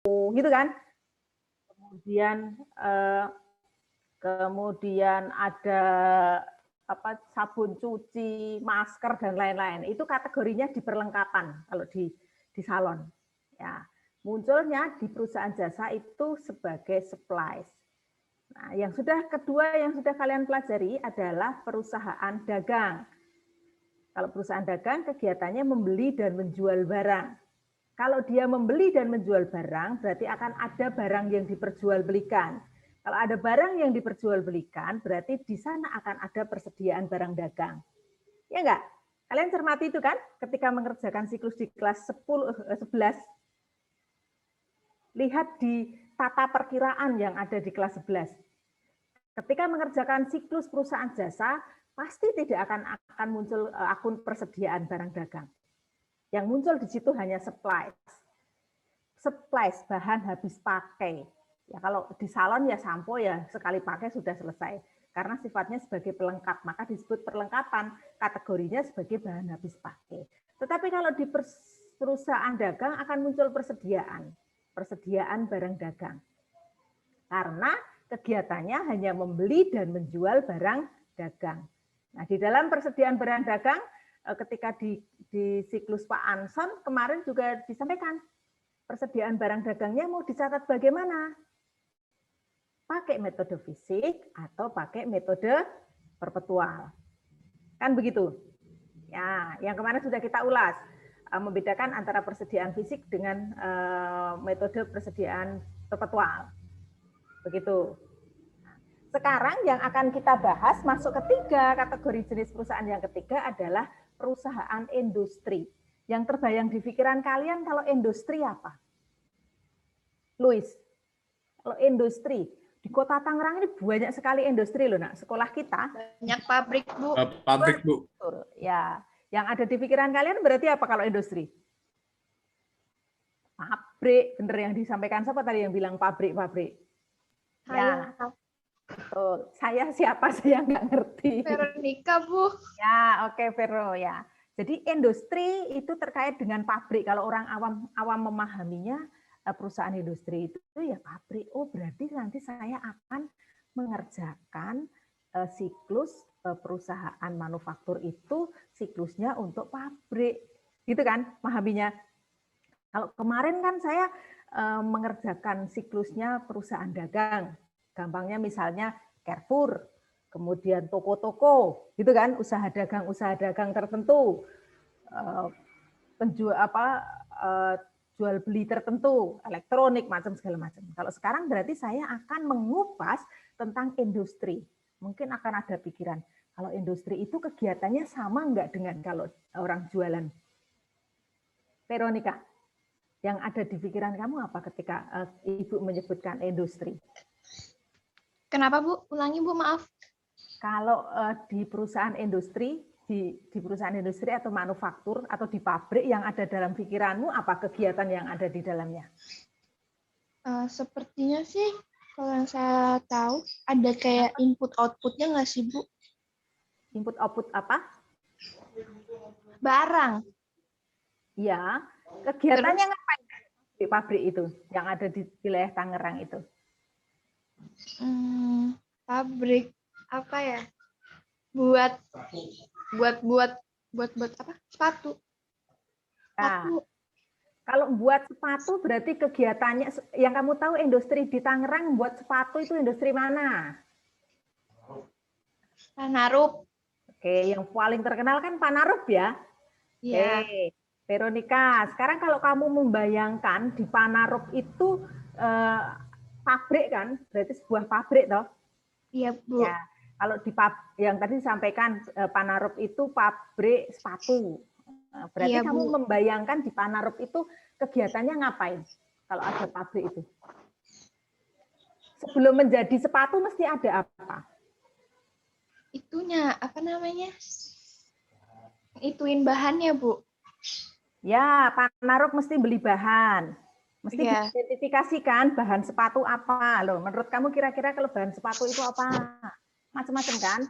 gitu kan. Kemudian ada sabun cuci, masker dan lain-lain. Itu kategorinya di perlengkapan kalau di salon. Ya, munculnya di perusahaan jasa itu sebagai supplies. Nah, kedua yang sudah kalian pelajari adalah perusahaan dagang. Kalau perusahaan dagang kegiatannya membeli dan menjual barang. Kalau dia membeli dan menjual barang, berarti akan ada barang yang diperjualbelikan. Kalau ada barang yang diperjualbelikan, berarti di sana akan ada persediaan barang dagang. Ya enggak? Kalian cermati itu kan ketika mengerjakan siklus di kelas 11. Lihat di tata perkiraan yang ada di kelas 11. Ketika mengerjakan siklus perusahaan jasa, pasti tidak akan muncul akun persediaan barang dagang. Yang muncul di situ hanya supplies. Supplies, bahan habis pakai. Ya, kalau di salon ya sampo ya sekali pakai sudah selesai. Karena sifatnya sebagai pelengkap, maka disebut perlengkapan, kategorinya sebagai bahan habis pakai. Tetapi kalau di perusahaan dagang akan muncul persediaan barang dagang. Karena kegiatannya hanya membeli dan menjual barang dagang. Nah, di dalam persediaan barang dagang, ketika di siklus Pak Anson kemarin juga disampaikan, persediaan barang dagangnya mau dicatat bagaimana? Pakai metode fisik atau pakai metode perpetual. Kan begitu? Ya, yang kemarin sudah kita ulas, membedakan antara persediaan fisik dengan metode persediaan perpetual. Begitu. Sekarang yang akan kita bahas masuk ketiga, kategori jenis perusahaan yang ketiga adalah perusahaan industri. Yang terbayang di pikiran kalian kalau industri apa? Luis, kalau industri, di kota Tangerang ini banyak sekali industri loh, nak. Sekolah kita. Banyak pabrik, Bu. Pabrik, Bu. Betul. Ya, yang ada di pikiran kalian berarti apa kalau industri? Pabrik, bener yang disampaikan siapa tadi yang bilang pabrik-pabrik? Ya, betul. Saya siapa saya nggak ngerti. Veronica, Bu. Ya, oke, Vero ya. Jadi industri itu terkait dengan pabrik. Kalau orang awam memahaminya, perusahaan industri itu ya pabrik. Oh, berarti nanti saya akan mengerjakan siklus perusahaan manufaktur itu siklusnya untuk pabrik. Gitu kan memahaminya? Kalau kemarin kan saya mengerjakan siklusnya perusahaan dagang. Gampangnya misalnya Carrefour, kemudian toko-toko, gitu kan, usaha dagang tertentu, jual beli tertentu, elektronik macam segala macam. Kalau sekarang berarti saya akan mengupas tentang industri. Mungkin akan ada pikiran, kalau industri itu kegiatannya sama enggak dengan kalau orang jualan? Veronica, yang ada di pikiran kamu apa ketika Ibu menyebutkan industri? Kenapa, Bu? Ulangi, Bu, maaf. Kalau di perusahaan industri, di perusahaan industri atau manufaktur atau di pabrik yang ada dalam pikiranmu, apa kegiatan yang ada di dalamnya? Sepertinya sih, kalau yang saya tahu, ada kayak input-outputnya nggak sih, Bu? Input-output apa? Barang. Ya, kegiatannya ngapain di pabrik itu, yang ada di wilayah Tangerang itu? Pabrik apa ya? Buat apa? Sepatu. Nah, kalau buat sepatu berarti kegiatannya yang kamu tahu industri di Tangerang buat sepatu itu industri mana? Panarup. Oke, yang paling terkenal kan Panarup ya. Iya. Oke, Veronica, sekarang kalau kamu membayangkan di Panarup itu pabrik kan, berarti sebuah pabrik toh? Iya, Bu. Ya, kalau di yang tadi disampaikan Panarup itu pabrik sepatu. Berarti Iya, kamu Bu. membayangkan di Panarup itu kegiatannya ngapain kalau ada pabrik itu? Sebelum menjadi sepatu mesti ada apa? Itunya, apa namanya? Ituin bahannya, Bu. Ya, Panarup mesti beli bahan. Mesti diidentifikasikan bahan sepatu apa. Loh, menurut kamu kira-kira kalau bahan sepatu itu apa? Macam-macam kan?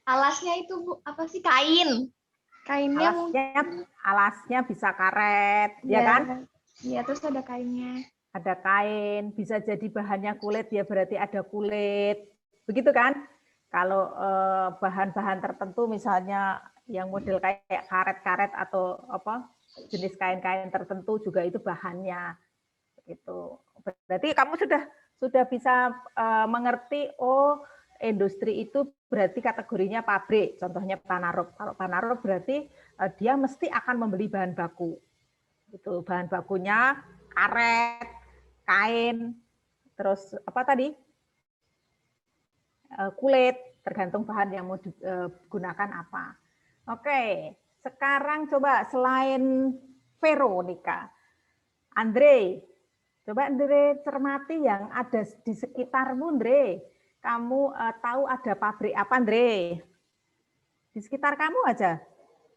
Alasnya itu Bu, apa sih kain? Kainnya mungkin. Alasnya bisa karet, ya Ya, kan? ya terus ada kainnya. Ada kain, bisa jadi bahannya kulit, ya berarti ada kulit. Begitu kan? Kalau bahan-bahan tertentu misalnya yang model kayak karet-karet atau apa jenis kain-kain tertentu juga itu bahannya. Gitu. Berarti kamu sudah bisa mengerti, oh industri itu berarti kategorinya pabrik, contohnya Panarup. Kalau Panarup berarti dia mesti akan membeli bahan baku. Itu bahan bakunya karet, kain, terus apa tadi? Kulit, tergantung bahan yang mau digunakan apa. Oke, sekarang coba selain Veronica, Andre, coba Andre cermati yang ada di sekitarmu, Andre. Kamu tahu ada pabrik apa, Andre? Di sekitar kamu aja.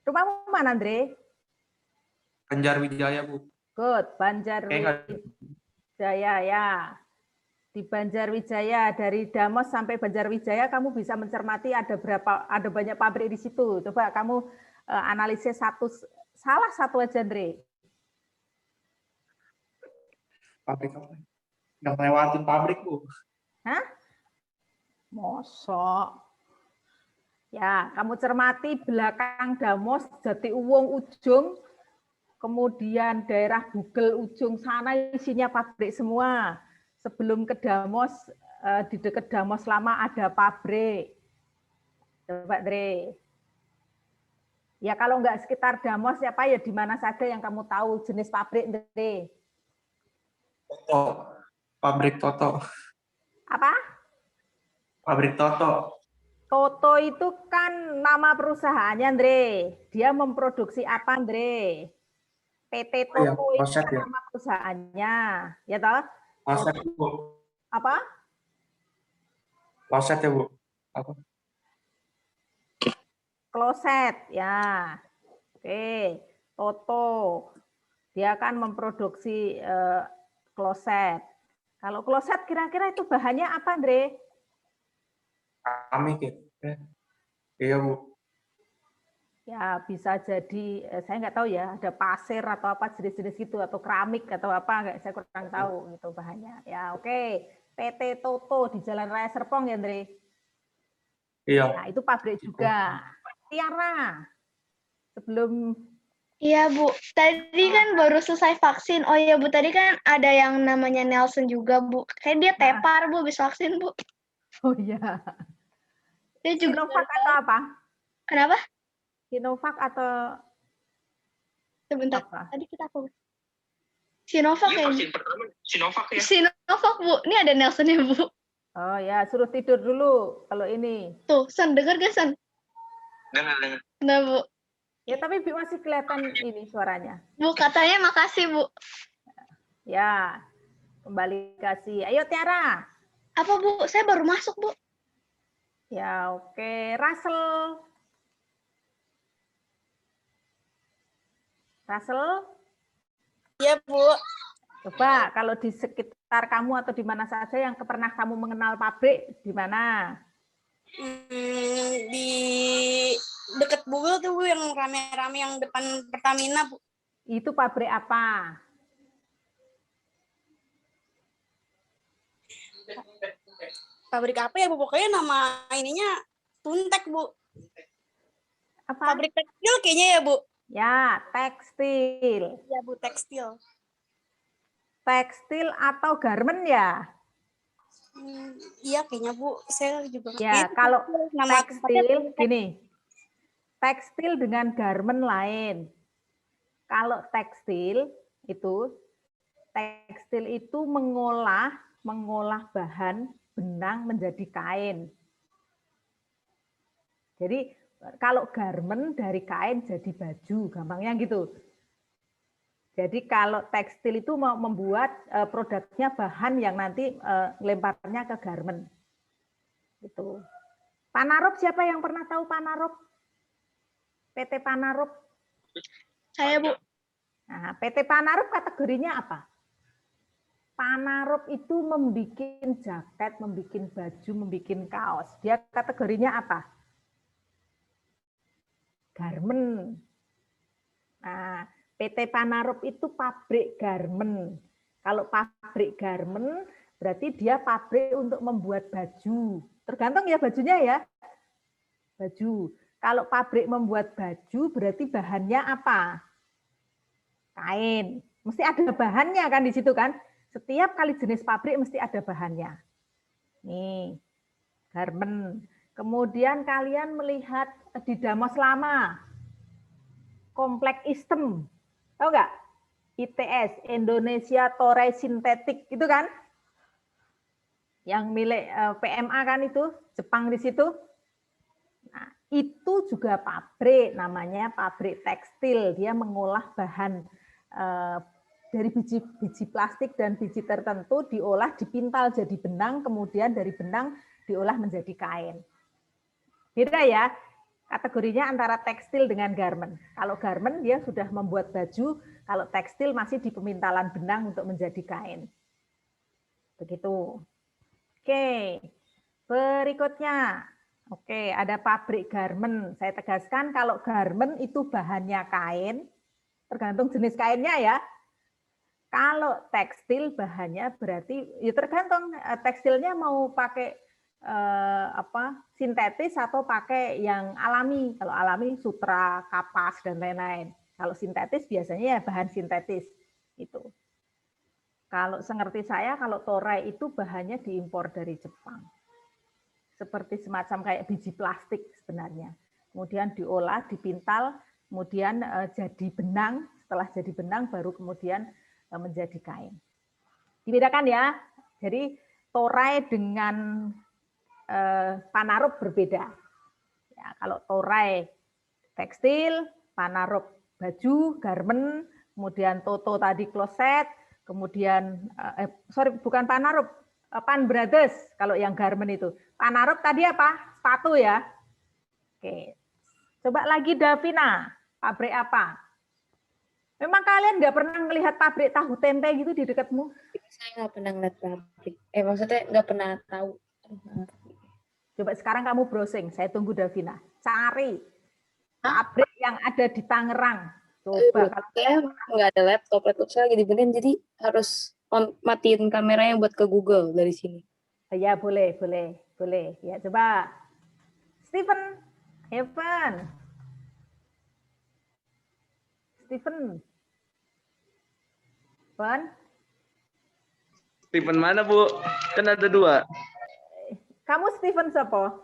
Rumahmu mana, Andre? Banjarwijaya, Bu. Good, Banjarwijaya ya. Di Banjarwijaya dari Damos sampai Banjarwijaya kamu bisa mencermati ada banyak pabrik di situ. Coba kamu analisis salah satu aja, Andre. Pabrik apa? Nggak lewatin pabrik, Bu. Hah? Mosok. Ya, kamu cermati belakang Damos, Jatiuwung ujung, kemudian daerah Bugel ujung sana isinya pabrik semua. Sebelum ke Damos, di dekat Damos lama ada pabrik. Coba, Dre. Ya kalau nggak sekitar Damos, siapa ya di mana saja yang kamu tahu jenis pabrik, Dre? Toto. Pabrik Toto. Apa? Pabrik Toto. Toto itu kan nama perusahaannya, Andre. Dia memproduksi apa, Andre? PT Oh ya, Toto itu kloset kan ya. nama perusahaannya, ya toh? Kloset, Bu. Apa? Kloset ya, Bu. Apa? Kloset, ya. Oke, Toto. Dia kan memproduksi kloset. Kalau kloset kira-kira itu bahannya apa, Andre? Kami gitu. Iya, Bu. Ya bisa jadi, saya nggak tahu ya, ada pasir atau apa jenis-jenis gitu, atau keramik atau apa, nggak, saya kurang tahu gitu bahannya. Ya oke, PT Toto di Jalan Raya Serpong ya, Andre? Iya. Nah itu pabrik juga. Tiara, sebelum Iya Bu, tadi kan baru selesai vaksin. Oh iya Bu, tadi kan ada yang namanya Nelson juga Bu. Kayak dia tepar Bu, habis vaksin Bu. oh iya, Dia juga. Sinovac atau apa? Kenapa? Sinovac atau Sebentar, apa? tadi kita apa? Sinovac ya? Vaksin pertama Sinovac ya. Sinovac Bu, ini ada Nelsonnya Bu. Oh ya, suruh tidur dulu kalau ini. Tuh, Sen, denger gak Sen? Dengar. Nah Bu. Ya tapi masih kelihatan ini suaranya. Bu, katanya makasih Bu. Ya, kembali kasih. Ayo Tiara. Apa Bu? Saya baru masuk Bu. Ya oke, Russell. Russell? Iya, Bu. Coba kalau di sekitar kamu atau di mana saja yang pernah kamu mengenal pabrik, di mana? Di dekat Bugel tuh, Bu, yang rame-rame yang depan Pertamina, Bu. Itu pabrik apa? Pabrik apa ya, Bu? Pokoknya nama ininya Tuntek, Bu. Apa? Pabrik tekstil kayaknya ya, Bu. Ya, tekstil. Ya, Bu, tekstil. Tekstil atau garment ya? Iya, kayaknya, Bu. Saya juga Ya, kalau tekstil, gini. Tekstil dengan garment lain. Kalau tekstil itu mengolah bahan benang menjadi kain. Jadi kalau garment dari kain jadi baju, gampangnya gitu. Jadi kalau tekstil itu mau membuat produknya bahan yang nanti lemparnya ke garment. Gitu. Panarup, siapa yang pernah tahu Panarup? PT Panarup? Saya Bu. Nah, PT Panarup kategorinya apa? Panarup itu membuat jaket, membuat baju, membuat kaos. Dia kategorinya apa? garmen. Nah, PT Panarop itu pabrik garmen. Kalau pabrik garmen, berarti dia pabrik untuk membuat baju. Tergantung ya bajunya ya. Baju. Kalau pabrik membuat baju, berarti bahannya apa? Kain. Mesti ada bahannya kan di situ kan. Setiap kali jenis pabrik mesti ada bahannya. Nih, garmen. Kemudian kalian melihat di Damos Lama, Komplek Istem. Tahu nggak? ITS, Indonesia Toray Sintetik, itu kan? Yang milik PMA kan itu, Jepang di situ. Nah, itu juga pabrik, namanya pabrik tekstil. Dia mengolah bahan dari biji plastik dan biji tertentu, diolah, dipintal jadi benang, kemudian dari benang diolah menjadi kain. Beda ya, kategorinya antara tekstil dengan garmen. Kalau garmen dia sudah membuat baju, kalau tekstil masih di pemintalan benang untuk menjadi kain. Begitu. Oke, berikutnya. Oke, ada pabrik garmen. Saya tegaskan kalau garmen itu bahannya kain, tergantung jenis kainnya ya. Kalau tekstil bahannya berarti ya tergantung tekstilnya mau pakai sintetis atau pakai yang alami. Kalau alami sutra, kapas dan lain-lain. Kalau sintetis biasanya ya bahan sintetis itu. Kalau sengerti saya kalau toray itu bahannya diimpor dari Jepang. Seperti semacam kayak biji plastik sebenarnya. Kemudian diolah, dipintal, kemudian jadi benang, setelah jadi benang baru kemudian menjadi kain. Dibedakan ya. Jadi toray dengan Panarop berbeda. Ya, kalau toray tekstil, Panarop baju, garmen, kemudian Toto tadi kloset, kemudian bukan Panarop, Pan Brothers kalau yang garmen itu. Panarop tadi apa? Sepatu ya. Oke. Coba lagi Davina, pabrik apa? Memang kalian nggak pernah melihat pabrik tahu tempe gitu di dekatmu? Saya nggak pernah ngeliat pabrik. Maksudnya nggak pernah tahu. Coba sekarang kamu browsing, saya tunggu Davina. Cari pabrik yang ada di Tangerang. Coba kalau saya nggak ada laptop saya lagi dibenerin, jadi harus matiin kameranya buat ke Google dari sini. ya boleh. Ya coba. Stephen. Stephen mana, Bu? Kan ada 2. Kamu Stephen siapa?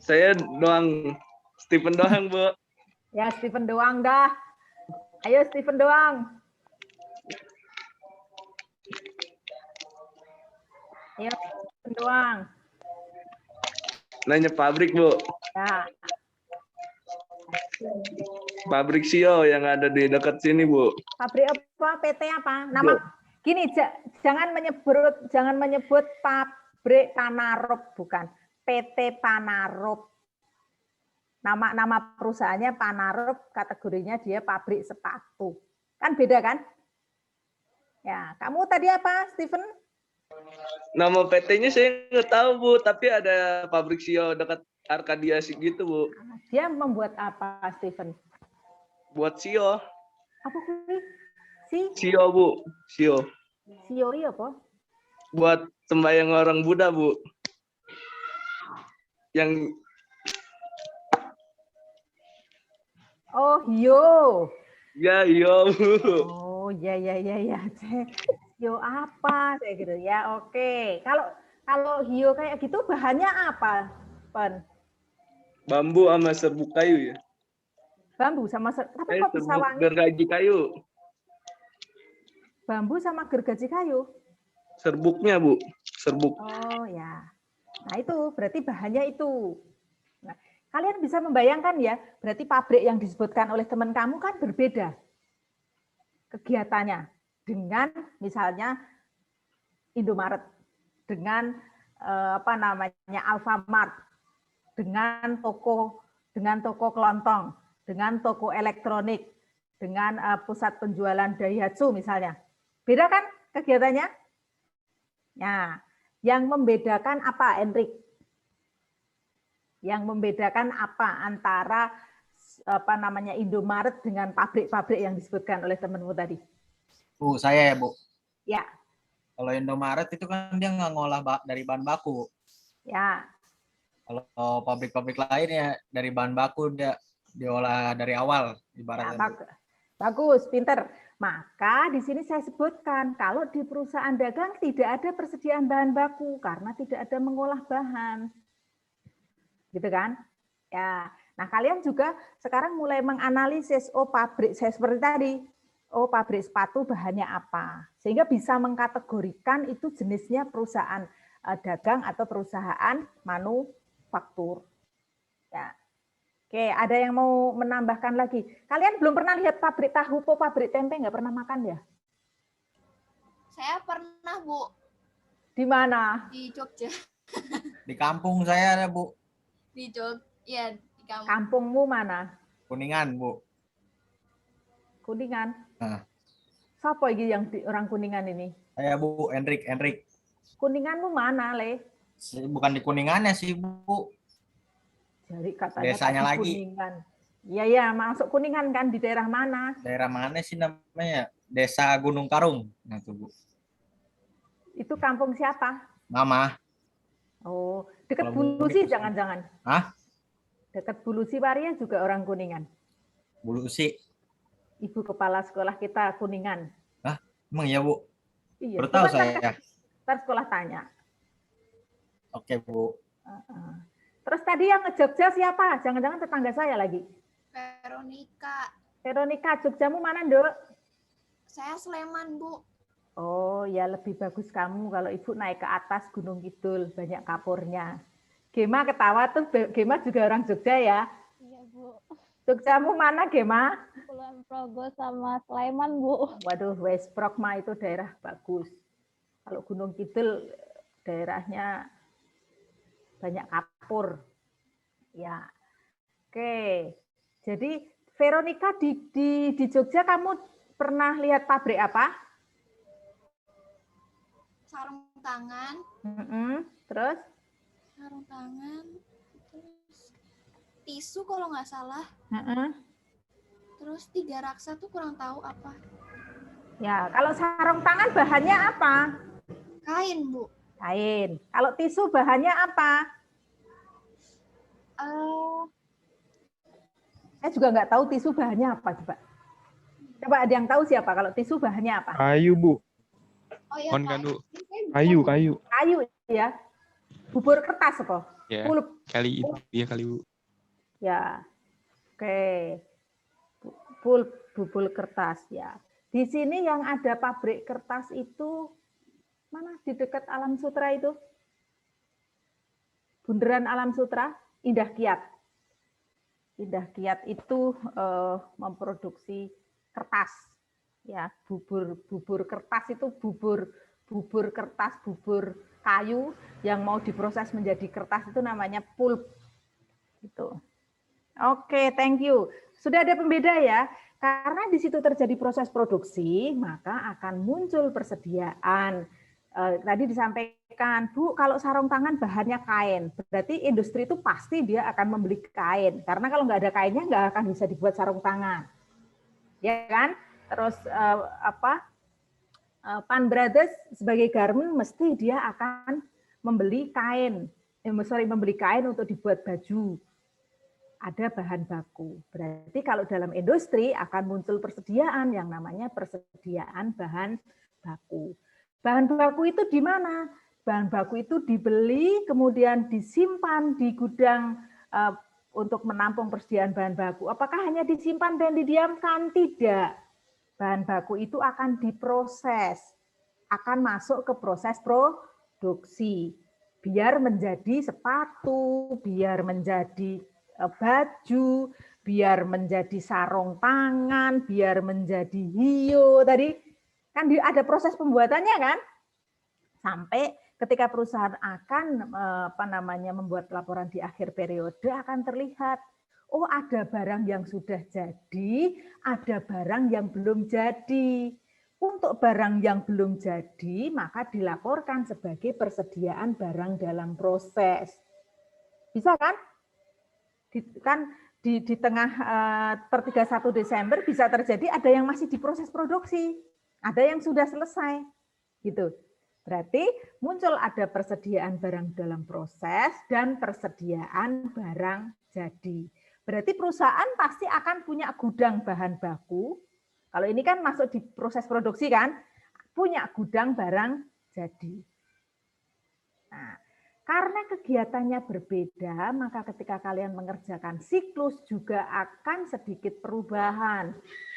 Saya doang. Stephen doang, Bu. Ya, Stephen doang dah. Ayo Stephen doang. Ayo Stephen doang. Nanya pabrik, Bu. Ya. Pabrik Sio yang ada di dekat sini, Bu. Pabrik apa? PT apa? Nama gini, jangan menyebut pabrik Panarop, bukan. PT Panarop. Nama perusahaannya Panarop, kategorinya dia pabrik sepatu. Kan beda kan? Ya, kamu tadi apa, Stephen? Nama PT-nya saya nggak tahu, Bu. Tapi ada pabrik Sio dekat Arkadia gitu, Bu. Dia membuat apa, Stephen? Buat Sio. Apa kuwi? Sio, Bu. Sio. Sio iya apa? Buat sembahyang orang Buddha, Bu. Yang Oh, hio. ya, Bu. Oh, ya. Hio apa? Kayak gitu ya. Oke. Kalau hio kayak gitu bahannya apa, Pen? Bambu sama serbuk kayu ya. Bambu sama tapi kok bisa wangi? Gergaji kayu. Bambu sama gergaji kayu. Serbuknya, Bu. Serbuk. Oh, ya. Nah, itu berarti bahannya itu. Nah, kalian bisa membayangkan ya, berarti pabrik yang disebutkan oleh teman kamu kan berbeda kegiatannya dengan misalnya Indomaret, dengan Alfamart, dengan toko kelontong, dengan toko elektronik, dengan pusat penjualan Daihatsu misalnya. Beda kan kegiatannya? Nah, yang membedakan apa, Enrik? Yang membedakan apa antara apa namanya Indomaret dengan pabrik-pabrik yang disebutkan oleh temanmu tadi? Bu, saya ya Bu. Ya, Kalau Indomaret itu kan dia nggak ngolah dari bahan baku. ya. Kalau pabrik-pabrik lain ya dari bahan baku dia diolah dari awal Ya, ibaratnya. bagus, pinter. Maka di sini saya sebutkan kalau di perusahaan dagang tidak ada persediaan bahan baku karena tidak ada mengolah bahan, gitu kan? Ya. Nah kalian juga sekarang mulai menganalisis, oh pabrik saya seperti tadi, oh pabrik sepatu bahannya apa, sehingga bisa mengkategorikan itu jenisnya perusahaan dagang atau perusahaan manufaktur. Ya. Oke, ada yang mau menambahkan lagi? Kalian belum pernah lihat pabrik tahu, pabrik tempe, nggak pernah makan ya? Saya pernah, Bu, Di mana? di Jogja. Di kampung saya ada Bu, Di Jogja, di kampung. Kampungmu mana? Kuningan Bu. Kuningan. Nah. Siapa ini yang orang Kuningan ini? Saya Bu, Hendrik. Kuninganmu mana, Le? Bukan di Kuningannya sih Bu. Jadi katanya Desanya tadi lagi. Kuningan. Iya, masuk Kuningan kan di daerah mana? Daerah mana sih namanya? Desa Gunung Karung. Nah tuh Bu. Itu kampung siapa? Mama. Oh, dekat Kalau Bulusi Bulusi. jangan-jangan. Hah? Dekat Bulusi Waria juga orang Kuningan. Bulusi. Ibu kepala sekolah kita Kuningan. Hah? Emang iya Bu? Iya. Baru tahu coba saya. ntar sekolah tanya. Oke Bu. Terus tadi yang nge-Jogja siapa? Jangan-jangan tetangga saya lagi. Veronica. Veronica, Jogjamu mana, Nduk? Saya Sleman, Bu. Oh, ya lebih bagus kamu kalau Ibu naik ke atas Gunung Kidul, banyak kapurnya. Gema ketawa tuh, Gema juga orang Jogja ya? Iya, Bu. Jogjamu mana, Gema? Kulon Progo sama Sleman, Bu. Waduh, West Prokma itu daerah bagus. Kalau Gunung Kidul daerahnya banyak kapur. Ya. Oke. Jadi Veronica di Jogja kamu pernah lihat pabrik apa? Sarung tangan. Terus? Sarung tangan. Terus tisu kalau nggak salah. Terus 3 raksa tuh kurang tahu apa. Ya, kalau sarung tangan bahannya apa? Kain, Bu. Kain. Kalau tisu bahannya apa? Saya juga nggak tahu tisu bahannya apa, coba. Coba ada yang tahu siapa kalau tisu bahannya apa? Kayu, Bu. Oh iya, Kayu. Kayu ya. Bubur kertas apa? Ya, Pulp. kali Bu. Ya. Oke. Pulp, bubur kertas ya. Di sini yang ada pabrik kertas itu mana? Di dekat Alam Sutra itu? Bundaran Alam Sutra, Indah Kiat. Indah Kiat itu memproduksi kertas. Ya, bubur kertas itu bubur kertas, bubur kayu yang mau diproses menjadi kertas itu namanya pulp. Gitu. Oke, thank you. Sudah ada pembeda ya. Karena di situ terjadi proses produksi, maka akan muncul persediaan. Tadi disampaikan, Bu, kalau sarung tangan bahannya kain, berarti industri itu pasti dia akan membeli kain. Karena kalau nggak ada kainnya, nggak akan bisa dibuat sarung tangan. Ya kan? Terus Pan Brothers sebagai garment mesti dia akan membeli kain. Membeli kain untuk dibuat baju. Ada bahan baku. Berarti kalau dalam industri akan muncul persediaan yang namanya persediaan bahan baku. Bahan baku itu di mana? Bahan baku itu dibeli, kemudian disimpan di gudang untuk menampung persediaan bahan baku. Apakah hanya disimpan dan didiamkan? Tidak. Bahan baku itu akan diproses, akan masuk ke proses produksi. Biar menjadi sepatu, biar menjadi baju, biar menjadi sarung tangan, biar menjadi hiyo tadi kan ada proses pembuatannya kan, sampai ketika perusahaan akan membuat laporan di akhir periode akan terlihat, oh ada barang yang sudah jadi, ada barang yang belum jadi. Untuk barang yang belum jadi maka dilaporkan sebagai persediaan barang dalam proses. Bisa kan? Di tengah per 31 Desember bisa terjadi ada yang masih diproses produksi, ada yang sudah selesai, gitu. Berarti muncul ada persediaan barang dalam proses dan persediaan barang jadi. Berarti perusahaan pasti akan punya gudang bahan baku. Kalau ini kan masuk di proses produksi kan, punya gudang barang jadi. Nah, karena kegiatannya berbeda, maka ketika kalian mengerjakan siklus juga akan sedikit perubahan.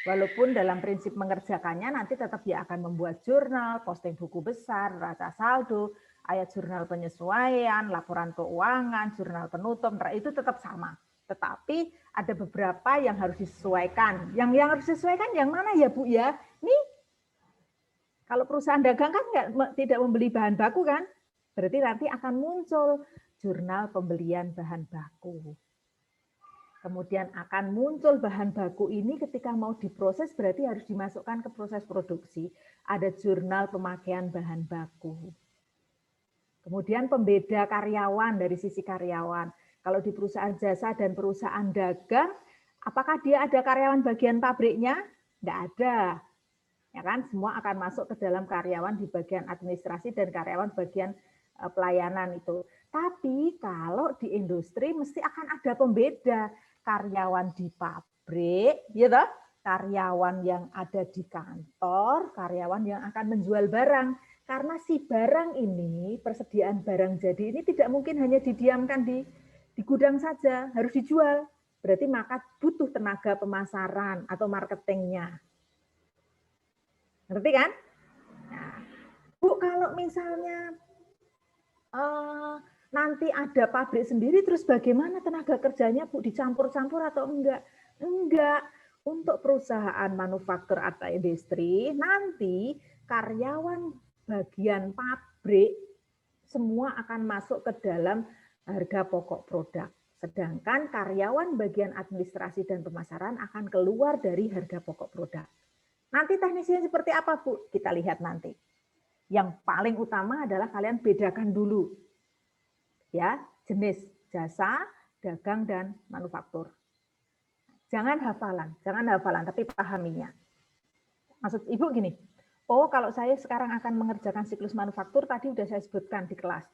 Walaupun dalam prinsip mengerjakannya nanti tetap dia akan membuat jurnal, posting buku besar, neraca saldo, ayat jurnal penyesuaian, laporan keuangan, jurnal penutup, itu tetap sama. Tetapi ada beberapa yang harus disesuaikan. Yang harus disesuaikan yang mana ya Bu ya? Nih, kalau perusahaan dagang kan tidak membeli bahan baku kan? Berarti nanti akan muncul jurnal pembelian bahan baku. Kemudian akan muncul bahan baku ini ketika mau diproses berarti harus dimasukkan ke proses produksi. Ada jurnal pemakaian bahan baku. Kemudian pembeda karyawan dari sisi karyawan. Kalau di perusahaan jasa dan perusahaan dagang, apakah dia ada karyawan bagian pabriknya? Tidak ada. Ya kan? Semua akan masuk ke dalam karyawan di bagian administrasi dan karyawan bagian pelayanan itu. Tapi kalau di industri mesti akan ada pembeda, karyawan di pabrik, gitu, karyawan yang ada di kantor, karyawan yang akan menjual barang. Karena si barang ini, persediaan barang jadi ini tidak mungkin hanya didiamkan di gudang saja, harus dijual. Berarti maka butuh tenaga pemasaran atau marketingnya. Ngerti kan? Nah, Bu, kalau misalnya nanti ada pabrik sendiri, terus bagaimana tenaga kerjanya Bu, dicampur-campur atau enggak? Enggak. Untuk perusahaan manufaktur atau industri, nanti karyawan bagian pabrik semua akan masuk ke dalam harga pokok produk. Sedangkan karyawan bagian administrasi dan pemasaran akan keluar dari harga pokok produk. Nanti teknisnya seperti apa Bu? Kita lihat nanti. Yang paling utama adalah kalian bedakan dulu ya jenis jasa, dagang dan manufaktur. Jangan hafalan tapi pahaminya. Maksud Ibu gini, oh kalau saya sekarang akan mengerjakan siklus manufaktur tadi sudah saya sebutkan di kelas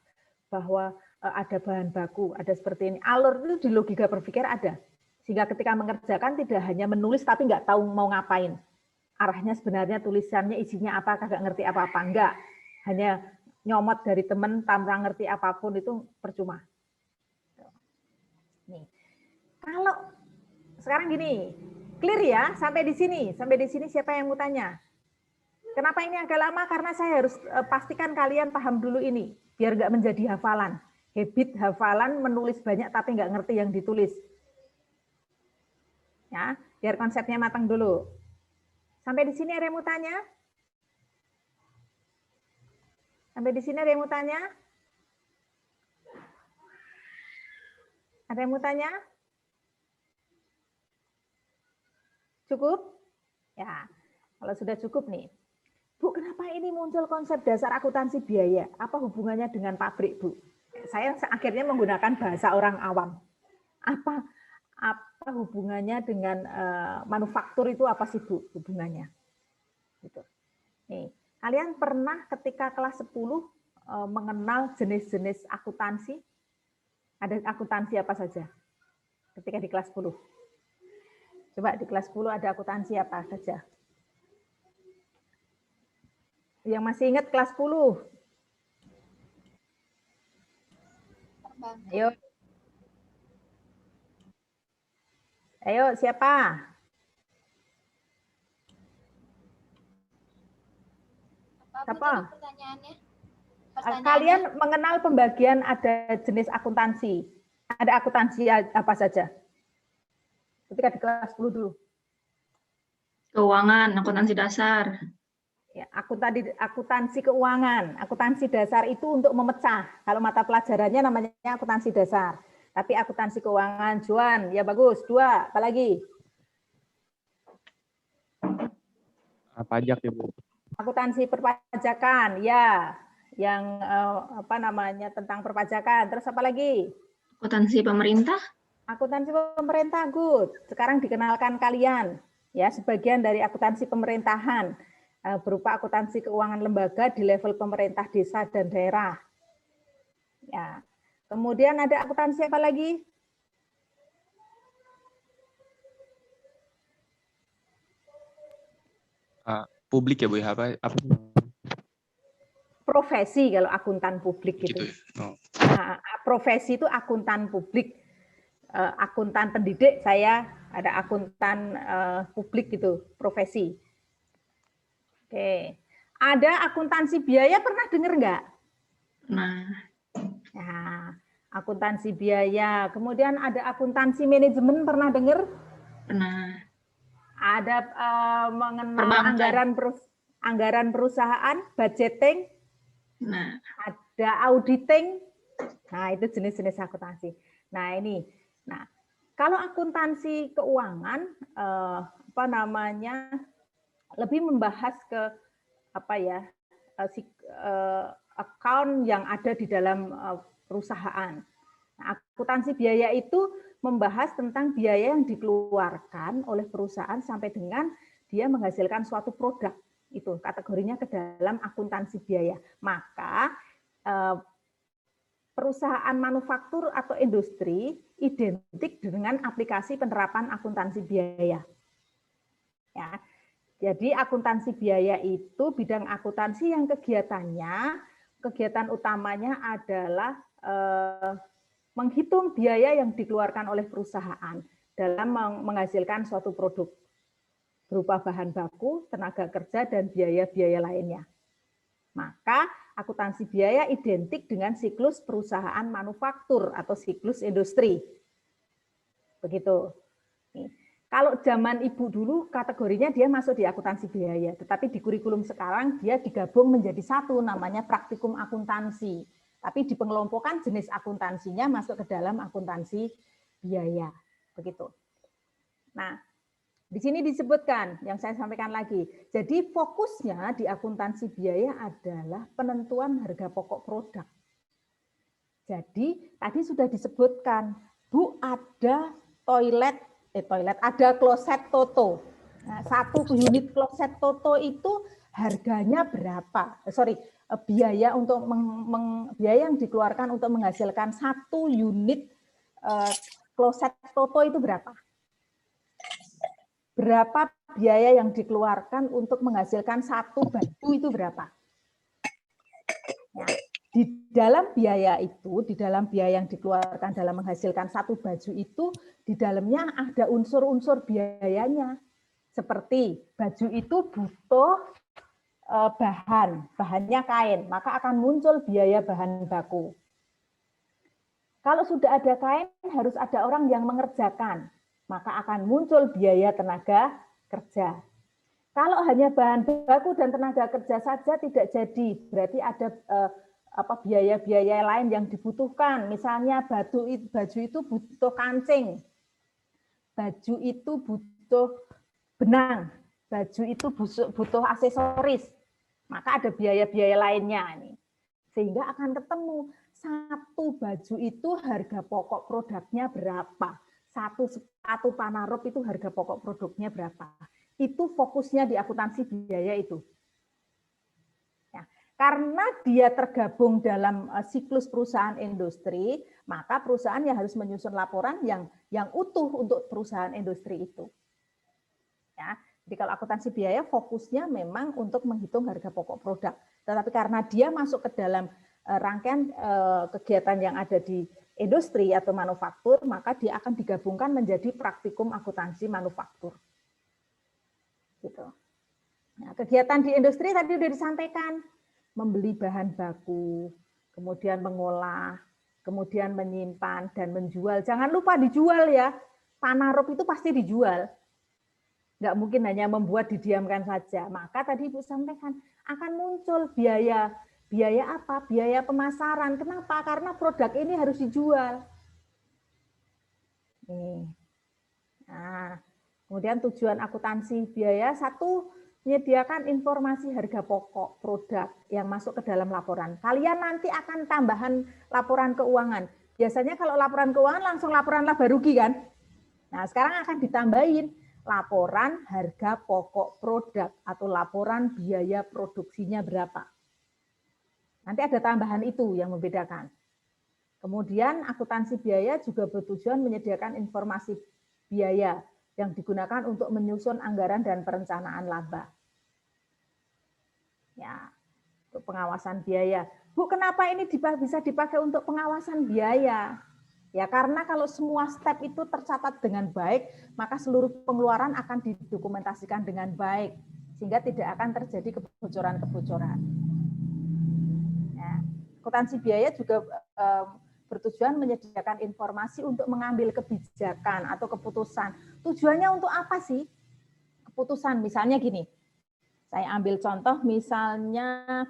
bahwa ada bahan baku, ada seperti ini. Alur itu di logika berpikir ada. Sehingga ketika mengerjakan tidak hanya menulis tapi nggak tahu mau ngapain. Arahnya sebenarnya tulisannya isinya apa, kagak ngerti apa-apa, enggak. Hanya nyomot dari teman tanpa ngerti apapun itu percuma. Nih. Kalau sekarang gini, clear ya sampai di sini siapa yang mau tanya? Kenapa ini agak lama? Karena saya harus pastikan kalian paham dulu ini, biar nggak menjadi hafalan. Habit hafalan menulis banyak tapi nggak ngerti yang ditulis. Ya, biar konsepnya matang dulu. Sampai di sini ada yang mau tanya? Sampai di sini ada yang mau tanya? Ada yang mau tanya? Cukup? Ya, kalau sudah cukup nih. Bu, kenapa ini muncul konsep dasar akuntansi biaya? Apa hubungannya dengan pabrik, Bu? Saya akhirnya menggunakan bahasa orang awam. Apa hubungannya dengan manufaktur itu apa sih Bu hubungannya? Gitu. Nih, kalian pernah ketika kelas 10 mengenal jenis-jenis akuntansi? Ada akuntansi apa saja? Ketika di kelas 10. Coba di kelas 10 ada akuntansi apa saja? Yang masih ingat kelas 10? Ayo. Ayo, siapa? Siapa? Pertanyaannya? Kalian mengenal pembagian ada jenis akuntansi. Ada akuntansi apa saja? Ketika di kelas 10 dulu. Keuangan, akuntansi dasar. Ya, akuntansi keuangan. Akuntansi dasar itu untuk memecah. Kalau mata pelajarannya namanya akuntansi dasar. Tapi akuntansi keuangan, Juan, ya bagus. 2, apa lagi? Pajak ya Bu. Akuntansi perpajakan, ya. Yang tentang perpajakan. Terus apa lagi? Akuntansi pemerintah. Akuntansi pemerintah, good. Sekarang dikenalkan kalian, ya, sebagian dari akuntansi pemerintahan berupa akuntansi keuangan lembaga di level pemerintah desa dan daerah. Ya. Kemudian ada akuntansi apa lagi? Publik ya Bu ya, apa? Profesi kalau akuntan publik gitu. Oh. Nah, profesi itu akuntan publik, akuntan pendidik saya ada akuntan publik gitu, profesi. Oke, ada akuntansi biaya pernah dengar nggak? Nah, akuntansi biaya, kemudian ada akuntansi manajemen pernah dengar? Pernah. Ada mengenal anggaran perusahaan, budgeting. Nah, ada auditing. Nah, itu jenis-jenis akuntansi. Nah, ini. Nah, kalau akuntansi keuangan lebih membahas ke account yang ada di dalam perusahaan. Nah, akuntansi biaya itu membahas tentang biaya yang dikeluarkan oleh perusahaan sampai dengan dia menghasilkan suatu produk. Itu kategorinya ke dalam akuntansi biaya. Maka perusahaan manufaktur atau industri identik dengan aplikasi penerapan akuntansi biaya. Ya. Jadi akuntansi biaya itu bidang akuntansi yang kegiatan utamanya adalah menghitung biaya yang dikeluarkan oleh perusahaan dalam menghasilkan suatu produk berupa bahan baku, tenaga kerja, dan biaya-biaya lainnya. Maka akuntansi biaya identik dengan siklus perusahaan manufaktur atau siklus industri. Begitu. Kalau zaman Ibu dulu kategorinya dia masuk di akuntansi biaya, tetapi di kurikulum sekarang dia digabung menjadi satu, namanya praktikum akuntansi. Tapi di pengelompokan jenis akuntansinya masuk ke dalam akuntansi biaya. Begitu. Nah, di sini disebutkan, yang saya sampaikan lagi, jadi fokusnya di akuntansi biaya adalah penentuan harga pokok produk. Jadi tadi sudah disebutkan, Bu, ada ada kloset toto. Nah, satu unit kloset toto itu harganya berapa? Biaya untuk biaya yang dikeluarkan untuk menghasilkan satu unit kloset toto itu berapa? Berapa biaya yang dikeluarkan untuk menghasilkan satu baju itu berapa? Nah, di dalam biaya itu, di dalam biaya yang dikeluarkan dalam menghasilkan satu baju itu, di dalamnya ada unsur-unsur biayanya. Seperti baju itu butuh bahannya kain, maka akan muncul biaya bahan baku. Kalau sudah ada kain, harus ada orang yang mengerjakan, maka akan muncul biaya tenaga kerja. Kalau hanya bahan baku dan tenaga kerja saja tidak jadi, berarti ada biaya-biaya lain yang dibutuhkan. Misalnya baju itu butuh kancing, baju itu butuh benang, baju itu butuh aksesoris, maka ada biaya-biaya lainnya nih. Sehingga akan ketemu satu baju itu harga pokok produknya berapa. Satu sepatu Panarop itu harga pokok produknya berapa. Itu fokusnya di akuntansi biaya itu. Ya, karena dia tergabung dalam siklus perusahaan industri, maka perusahaan yang harus menyusun laporan yang utuh untuk perusahaan industri itu. Ya, jadi kalau akuntansi biaya fokusnya memang untuk menghitung harga pokok produk. Tetapi karena dia masuk ke dalam rangkaian kegiatan yang ada di industri atau manufaktur, maka dia akan digabungkan menjadi praktikum akuntansi manufaktur. Gitu. Nah, kegiatan di industri tadi sudah disampaikan, membeli bahan baku, kemudian mengolah, kemudian menyimpan dan menjual. Jangan lupa dijual ya. Panarop itu pasti dijual. Nggak mungkin hanya membuat didiamkan saja. Maka tadi Ibu sampaikan akan muncul biaya apa? Biaya pemasaran. Kenapa? Karena produk ini harus dijual. Nih. Nah, kemudian tujuan akuntansi biaya, satu, menyediakan informasi harga pokok produk yang masuk ke dalam laporan. Kalian nanti akan tambahan laporan keuangan. Biasanya kalau laporan keuangan langsung laporan laba rugi kan? Nah, sekarang akan ditambahin laporan harga pokok produk atau laporan biaya produksinya berapa. Nanti ada tambahan itu yang membedakan. Kemudian akuntansi biaya juga bertujuan menyediakan informasi biaya yang digunakan untuk menyusun anggaran dan perencanaan laba. Ya, untuk pengawasan biaya. Bu, kenapa ini bisa dipakai untuk pengawasan biaya? Ya, karena kalau semua step itu tercatat dengan baik, maka seluruh pengeluaran akan didokumentasikan dengan baik, sehingga tidak akan terjadi kebocoran-kebocoran. Ya, akuntansi biaya juga bertujuan menyediakan informasi untuk mengambil kebijakan atau keputusan. Tujuannya untuk apa sih? Keputusan, misalnya gini, saya ambil contoh misalnya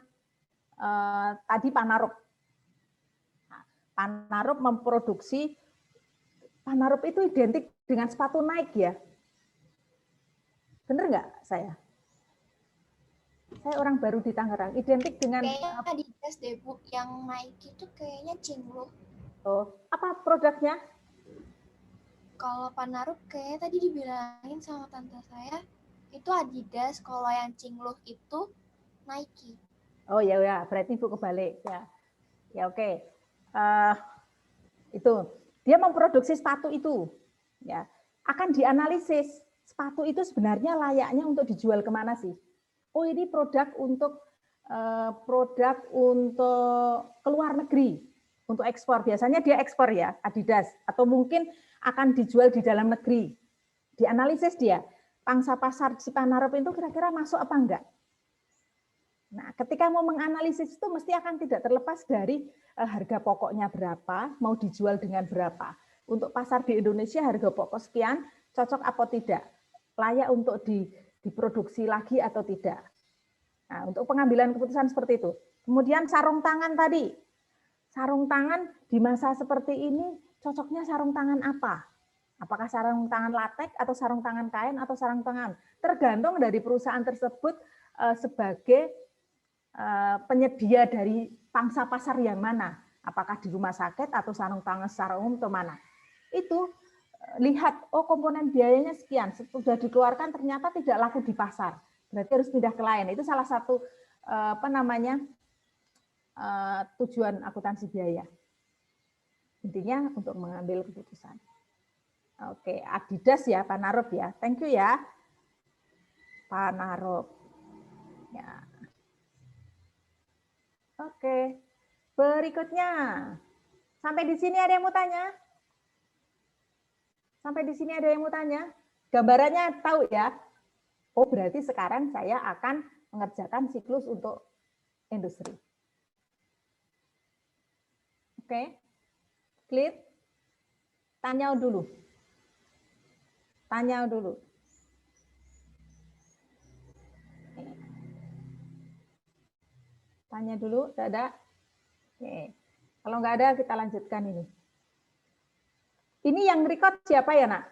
tadi Panarup. Panarup memproduksi, Panarup itu identik dengan sepatu Nike ya? Bener nggak saya? Saya orang baru di Tangerang, identik dengan... Kayaknya Adidas deh Bu, yang Nike itu kayaknya Cingluh. Oh, apa produknya? Kalau Panarup kayaknya tadi dibilangin sama tante saya, itu Adidas, kalau yang Cingluh itu Nike. Oh ya, berarti Ibu kebalik ya. Ya oke. Itu dia memproduksi sepatu itu, ya akan dianalisis sepatu itu sebenarnya layaknya untuk dijual kemana sih? Oh ini produk untuk keluar negeri, untuk ekspor. Biasanya dia ekspor ya Adidas, atau mungkin akan dijual di dalam negeri. Dianalisis dia, pangsa pasar si Panarup itu kira-kira masuk apa enggak? Nah, ketika mau menganalisis itu mesti akan tidak terlepas dari harga pokoknya berapa, mau dijual dengan berapa. Untuk pasar di Indonesia harga pokok sekian, cocok atau tidak, layak untuk diproduksi lagi atau tidak. Nah, untuk pengambilan keputusan seperti itu. Kemudian sarung tangan tadi. Sarung tangan di masa seperti ini cocoknya sarung tangan apa? Apakah sarung tangan latex atau sarung tangan kain atau sarung tangan? Tergantung dari perusahaan tersebut sebagai penyedia dari pangsa pasar yang mana, apakah di rumah sakit atau sarung tangan secara umum atau mana. Itu lihat, oh komponen biayanya sekian, sudah dikeluarkan ternyata tidak laku di pasar, berarti harus pindah ke lain. Itu salah satu tujuan akuntansi biaya. Intinya untuk mengambil keputusan. Oke, Adidas ya, Panarup ya, thank you ya, Panarup. Ya. Oke, berikutnya. Sampai di sini ada yang mau tanya? Sampai di sini ada yang mau tanya? Gambarannya tahu ya? Oh, berarti sekarang saya akan mengerjakan siklus untuk industri. Oke, clear? Tanya dulu. Tanya dulu. Tanya dulu, ada? Oke. Kalau nggak ada, kita lanjutkan ini. Ini yang record siapa ya, Nak?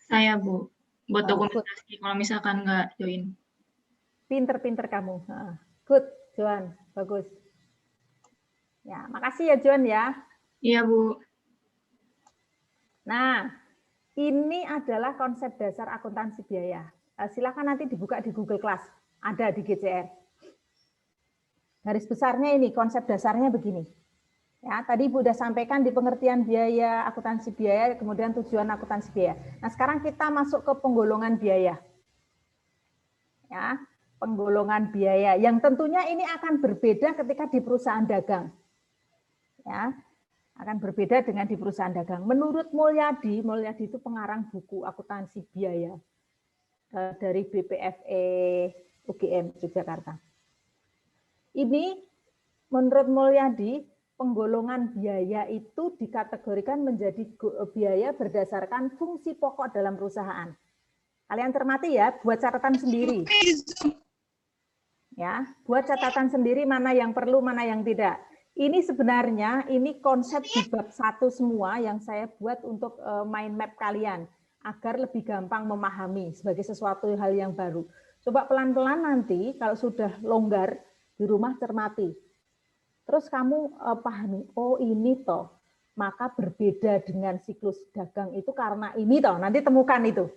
Saya, Bu. Buat dokumentasi, kalau misalkan nggak join. Pinter-pinter kamu. Good, Joan. Bagus. Ya, makasih ya, Joan ya. Iya, Bu. Nah, ini adalah konsep dasar akuntansi biaya. Silakan nanti dibuka di Google Class. Ada di GCR. Garis besarnya ini, konsep dasarnya begini. Ya, tadi Ibu sudah sampaikan di pengertian biaya, akuntansi biaya, kemudian tujuan akuntansi biaya. Nah, sekarang kita masuk ke penggolongan biaya. Ya, penggolongan biaya yang tentunya ini akan berbeda ketika di perusahaan dagang. Ya, akan berbeda dengan di perusahaan dagang. Menurut Mulyadi itu pengarang buku akuntansi biaya dari BPFE UGM Yogyakarta. Ini menurut Mulyadi, penggolongan biaya itu dikategorikan menjadi biaya berdasarkan fungsi pokok dalam perusahaan. Kalian cermati ya, buat catatan sendiri. Ya, buat catatan sendiri mana yang perlu, mana yang tidak. Ini sebenarnya ini konsep di bab 1 semua yang saya buat untuk mind map kalian agar lebih gampang memahami sebagai sesuatu hal yang baru. Coba pelan-pelan nanti kalau sudah longgar di rumah cermati. Terus kamu pahami, oh ini toh, maka berbeda dengan siklus dagang itu karena ini toh, nanti temukan itu.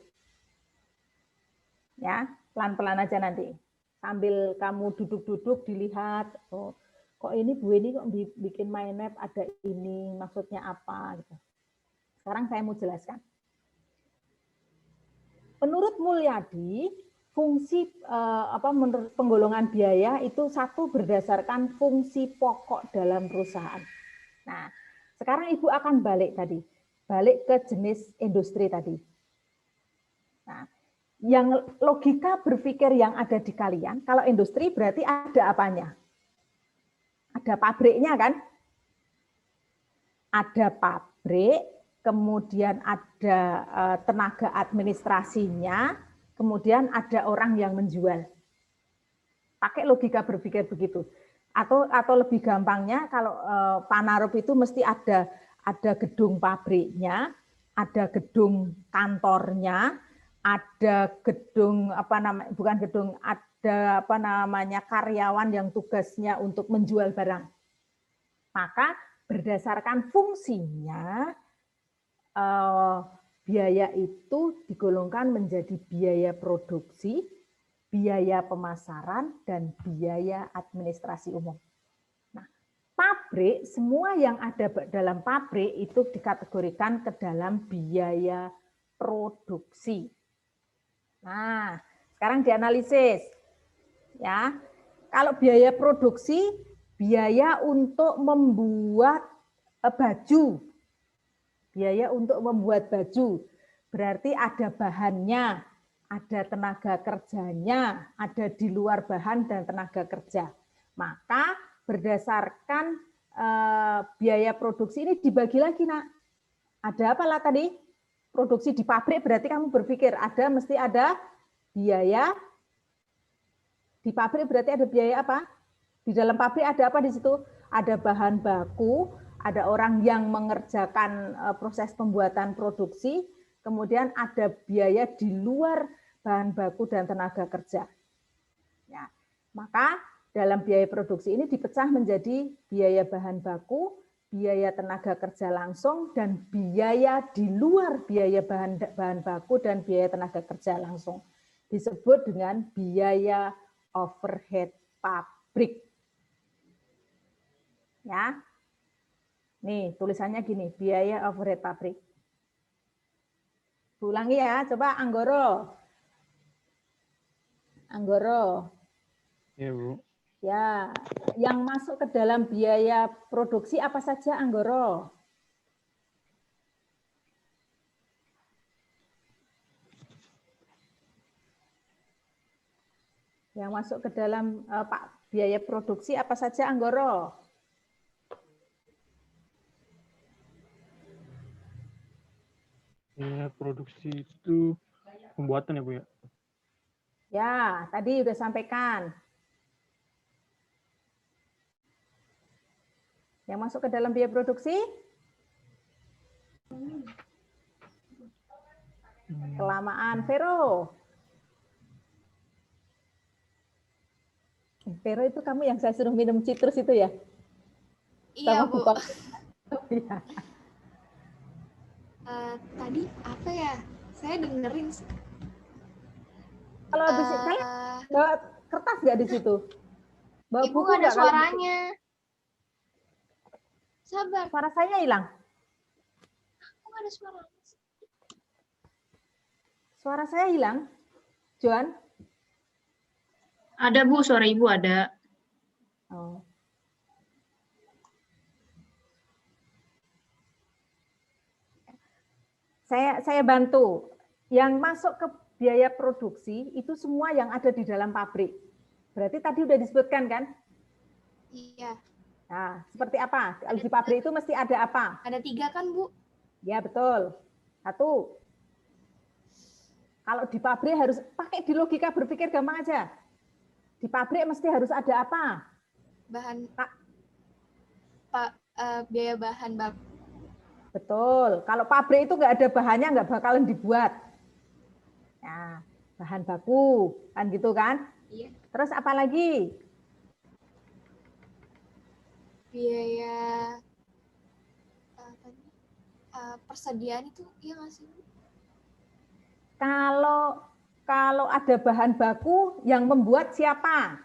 Ya, pelan-pelan aja nanti. Sambil kamu duduk-duduk dilihat, oh kok ini Bu ini kok bikin mind map ada ini, maksudnya apa gitu. Sekarang saya mau jelaskan. Menurut Mulyadi, fungsi menurut penggolongan biaya itu satu berdasarkan fungsi pokok dalam perusahaan. Nah, sekarang Ibu akan balik ke jenis industri tadi. Nah, yang logika berpikir yang ada di kalian, kalau industri berarti ada apanya? Ada pabriknya kan? Ada pabrik, kemudian ada tenaga administrasinya, kemudian ada orang yang menjual. Pakai logika berpikir begitu. Atau lebih gampangnya kalau Panarup itu mesti ada gedung pabriknya, ada gedung kantornya, ada gedung karyawan yang tugasnya untuk menjual barang. Maka berdasarkan fungsinya biaya itu digolongkan menjadi biaya produksi, biaya pemasaran, dan biaya administrasi umum. Nah, pabrik, semua yang ada dalam pabrik itu dikategorikan ke dalam biaya produksi. Nah, sekarang dianalisis. Ya, kalau biaya produksi, biaya untuk membuat baju. Biaya untuk membuat baju, berarti ada bahannya, ada tenaga kerjanya, ada di luar bahan dan tenaga kerja. Maka berdasarkan biaya produksi ini dibagi lagi, Nak. Ada apa lah tadi? Produksi di pabrik berarti kamu berpikir mesti ada biaya. Di pabrik berarti ada biaya apa? Di dalam pabrik ada apa di situ? Ada bahan baku, ada orang yang mengerjakan proses pembuatan produksi, kemudian ada biaya di luar bahan baku dan tenaga kerja. Ya, maka dalam biaya produksi ini dipecah menjadi biaya bahan baku, biaya tenaga kerja langsung, dan biaya di luar biaya bahan baku dan biaya tenaga kerja langsung. Disebut dengan biaya overhead pabrik. Ya. Nih, tulisannya gini, biaya overhead pabrik. Ulangi ya, coba Anggoro. Anggoro. Iya, Bu. Ya, yang masuk ke dalam biaya produksi apa saja, Anggoro? Yang masuk ke dalam biaya produksi apa saja, Anggoro? Biaya produksi itu pembuatan ya, Bu ya? Ya, tadi udah sampaikan. Yang masuk ke dalam biaya produksi? Kelamaan, Vero. Vero itu kamu yang saya suruh minum citrus itu ya? Iya, Bu. Iya. Tadi apa ya? Saya dengerin. Kalau di sini, kalian bawa kertas nggak di situ? Bawa Ibu buku ada nggak? suaranya. Sabar. Suara saya hilang. Kok nggak ada suaranya? Suara saya hilang, Joan? Ada, Bu, suara Ibu ada. Oh. Saya bantu. Yang masuk ke biaya produksi itu semua yang ada di dalam pabrik. Berarti tadi udah disebutkan kan? Iya. Nah, seperti apa? Kalau di pabrik itu mesti ada apa? Ada 3 kan, Bu? Ya, betul. 1. Kalau di pabrik harus pakai di logika berpikir gampang aja. Di pabrik mesti harus ada apa? Biaya bahan baku. Betul. Kalau pabrik itu nggak ada bahannya, nggak bakalan dibuat. Nah, bahan baku, kan gitu kan? Iya. Terus apa lagi? biaya persediaan itu, iya nggak sih? Kalau ada bahan baku yang membuat siapa?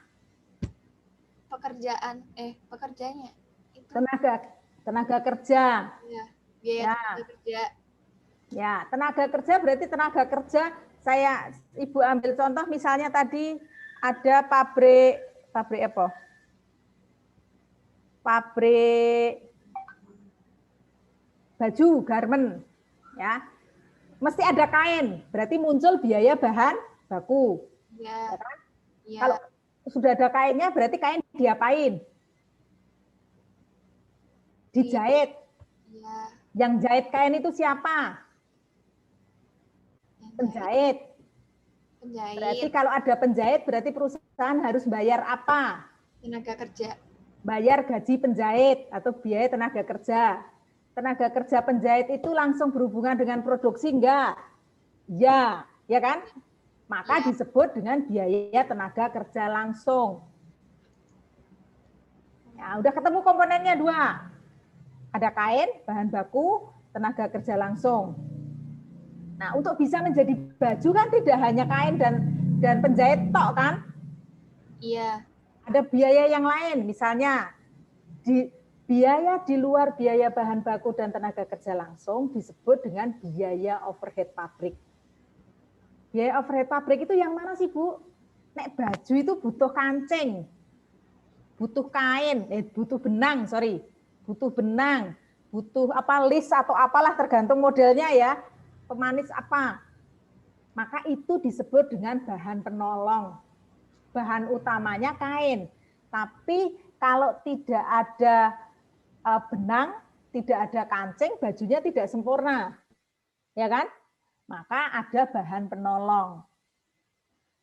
Pekerjanya. Itu. Tenaga kerja. Ya, biaya Ya. tenaga kerja. Ya, tenaga kerja berarti tenaga kerja. Ibu ambil contoh misalnya tadi ada pabrik apa? Pabrik baju garment, ya. Mesti ada kain, berarti muncul biaya bahan baku. Ya. Ya. Kalau sudah ada kainnya, berarti kain diapain? Dijahit. Ya. Yang jahit kain itu siapa? Penjahit. Berarti kalau ada penjahit, berarti perusahaan harus bayar apa? Tenaga kerja. Bayar gaji penjahit atau biaya tenaga kerja. Tenaga kerja penjahit itu langsung berhubungan dengan produksi enggak? Ya, ya kan? Maka disebut dengan biaya tenaga kerja langsung. Ya, udah ketemu komponennya 2. Ada kain, bahan baku, tenaga kerja langsung. Nah, untuk bisa menjadi baju kan tidak hanya kain dan penjahit tok kan? Iya. Ada biaya yang lain, misalnya biaya di luar biaya bahan baku dan tenaga kerja langsung disebut dengan biaya overhead pabrik. Biaya overhead pabrik itu yang mana sih, Bu? Nek baju itu butuh kancing, butuh kain, butuh benang, butuh benang, butuh apa list atau apalah tergantung modelnya ya. Pemanis apa? Maka itu disebut dengan bahan penolong. Bahan utamanya kain. Tapi kalau tidak ada benang, tidak ada kancing, bajunya tidak sempurna. Ya kan? Maka ada bahan penolong.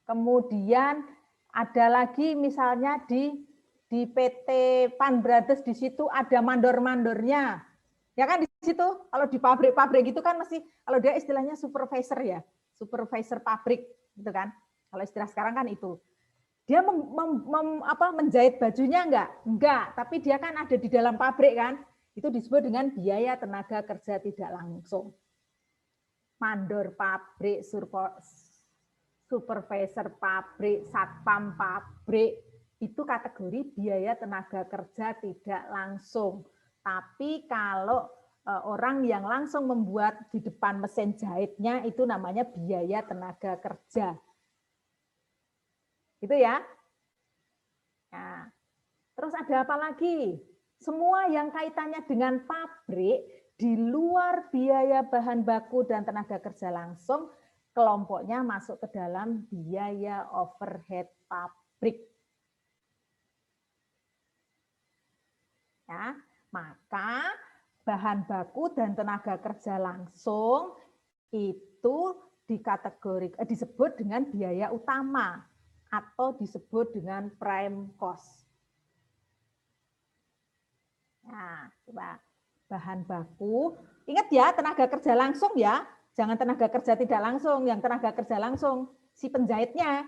Kemudian ada lagi misalnya di PT Pan Brothers di situ ada mandor-mandornya. Ya kan di situ kalau di pabrik-pabrik itu kan masih kalau dia istilahnya supervisor ya, supervisor pabrik gitu kan. Kalau istilah sekarang kan itu. Dia menjahit bajunya enggak, tapi dia kan ada di dalam pabrik kan. Itu disebut dengan biaya tenaga kerja tidak langsung. Mandor pabrik, supervisor pabrik, satpam pabrik itu kategori biaya tenaga kerja tidak langsung. Tapi kalau orang yang langsung membuat di depan mesin jahitnya itu namanya biaya tenaga kerja. Gitu ya. Nah, terus ada apa lagi? Semua yang kaitannya dengan pabrik di luar biaya bahan baku dan tenaga kerja langsung, kelompoknya masuk ke dalam biaya overhead pabrik. Ya, maka bahan baku dan tenaga kerja langsung itu disebut dengan biaya utama atau disebut dengan prime cost. Nah, coba bahan baku. Ingat ya, tenaga kerja langsung ya. Jangan tenaga kerja tidak langsung. Yang tenaga kerja langsung, si penjahitnya.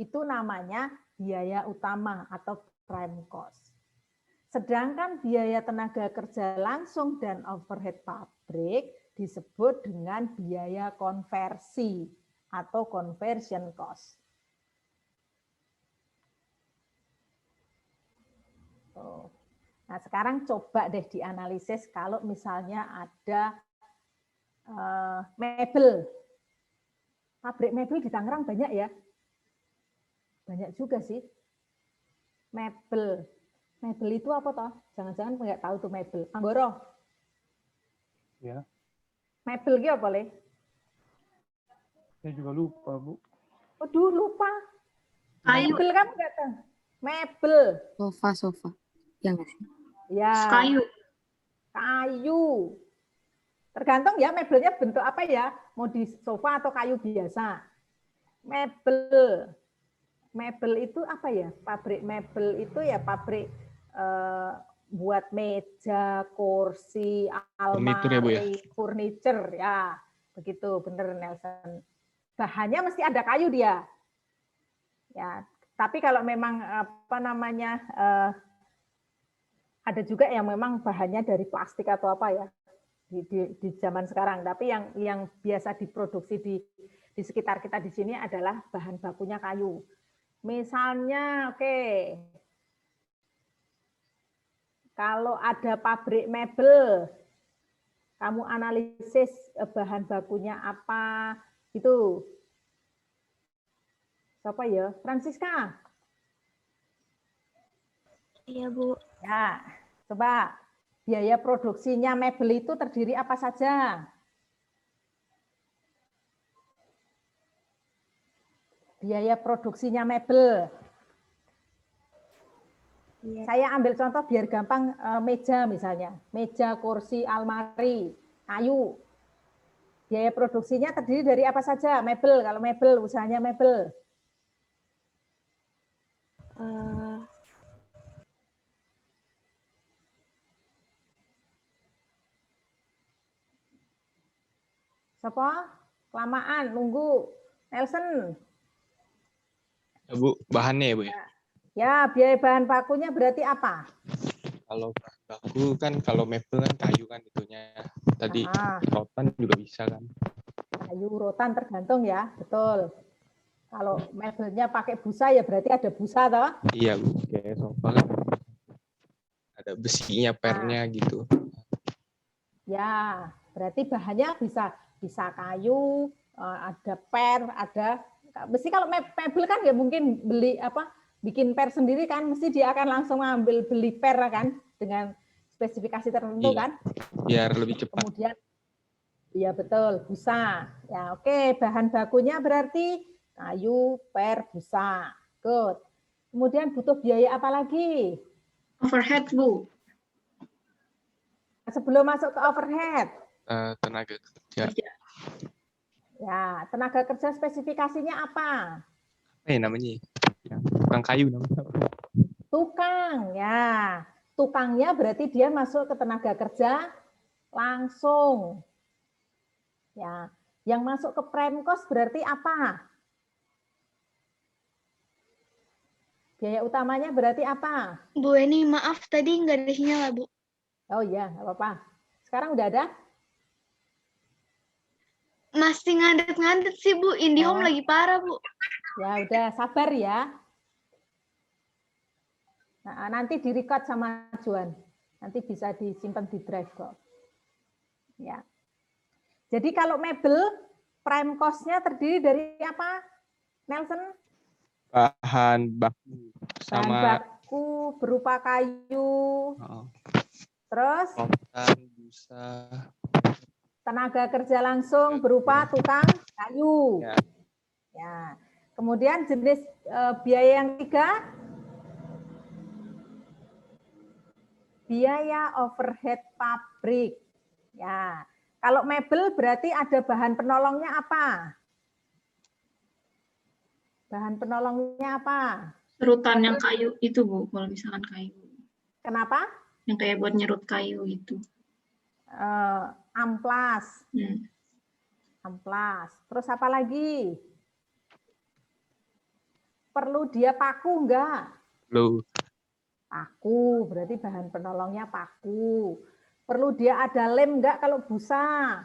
Itu namanya biaya utama atau prime cost. Sedangkan biaya tenaga kerja langsung dan overhead pabrik disebut dengan biaya konversi atau conversion cost. Nah, sekarang coba deh dianalisis kalau misalnya ada mebel. Pabrik mebel di Tangerang banyak ya? Banyak juga sih. Mebel. Mebel itu apa toh? Jangan-jangan nggak tahu tuh mebel. Anggoro. Ya. Mebel itu apa, Le? Saya juga lupa, Bu. Aduh, lupa. Kayu. Mebel kamu nggak tahu? Mebel. Sofa. Yang Ya. Kayu. Kayu. Tergantung ya mebelnya bentuk apa ya. Mau di sofa atau kayu biasa. Mebel. Mebel itu apa ya? Pabrik mebel itu ya pabrik buat meja, kursi, almari, furniture ya. Begitu, bener Nelson. Bahannya mesti ada kayu dia. Ya, tapi kalau memang apa namanya Ada juga yang memang bahannya dari plastik atau apa ya di zaman sekarang. Tapi yang biasa diproduksi di sekitar kita di sini adalah bahan bakunya kayu. Misalnya, kalau ada pabrik mebel, kamu analisis bahan bakunya apa, itu. Siapa ya? Francisca? Iya, Bu. Ya, coba biaya produksinya mebel itu terdiri apa saja? Biaya produksinya mebel. Iya. Saya ambil contoh biar gampang, meja misalnya. Meja, kursi, almari, kayu. Biaya produksinya terdiri dari apa saja? Mebel, kalau mebel, usahanya mebel. Siapa? Kelamaan, nunggu. Nelson. Ya, Bu, bahannya ya, Bu ya? Ya, biaya bahan bakunya berarti apa? Kalau bahan baku kan, kalau mebel kan kayu kan itunya. Tadi rotan juga bisa kan? Kayu, rotan tergantung ya, betul. Kalau mebelnya pakai busa ya berarti ada busa toh? Iya, Bu. Kayak sofa kan ada besinya, pernya gitu. Ya, berarti bahannya bisa kayu, ada per, ada mesti kalau mebel kan ya mungkin bikin per sendiri kan, mesti dia akan langsung beli per kan dengan spesifikasi tertentu kan? Biar lebih cepat. Kemudian iya betul, busa. Ya, oke, bahan bakunya berarti kayu, per, busa. Good. Kemudian butuh biaya apa lagi? Overhead, Bu. Sebelum masuk ke overhead. Tenaga kerja. Ya, tenaga kerja spesifikasinya apa? Namanya? Ya, tukang kayu namanya. Tukang, ya. Tukangnya berarti dia masuk ke tenaga kerja langsung. Ya, yang masuk ke prime cost berarti apa? Biaya utamanya berarti apa? Bu, ini maaf tadi nggak ada sinyal, Bu. Oh iya, nggak apa-apa. Sekarang udah ada? Masih ngadet-ngadet sih, Bu. IndiHome lagi parah, Bu. Ya udah, sabar ya. Nah, nanti di-record sama Juan. Nanti bisa disimpan di drive kok. Ya. Jadi kalau mebel, prime cost-nya terdiri dari apa, Nelson? Bahan baku sama bahan baku berupa kayu, terus rotan, busa, tenaga kerja langsung berupa tukang kayu. Ya. Kemudian jenis biaya yang ketiga, biaya overhead pabrik. Ya. Kalau mebel berarti ada bahan penolongnya apa? Bahan penolongnya apa? Serutan yang kayu itu, Bu, kalau misalkan kayu. Kenapa? Yang kayak buat nyerut kayu itu. Amplas. Amplas. Terus apa lagi? Perlu dia paku enggak? Perlu. Paku, berarti bahan penolongnya paku. Perlu dia ada lem enggak kalau busa?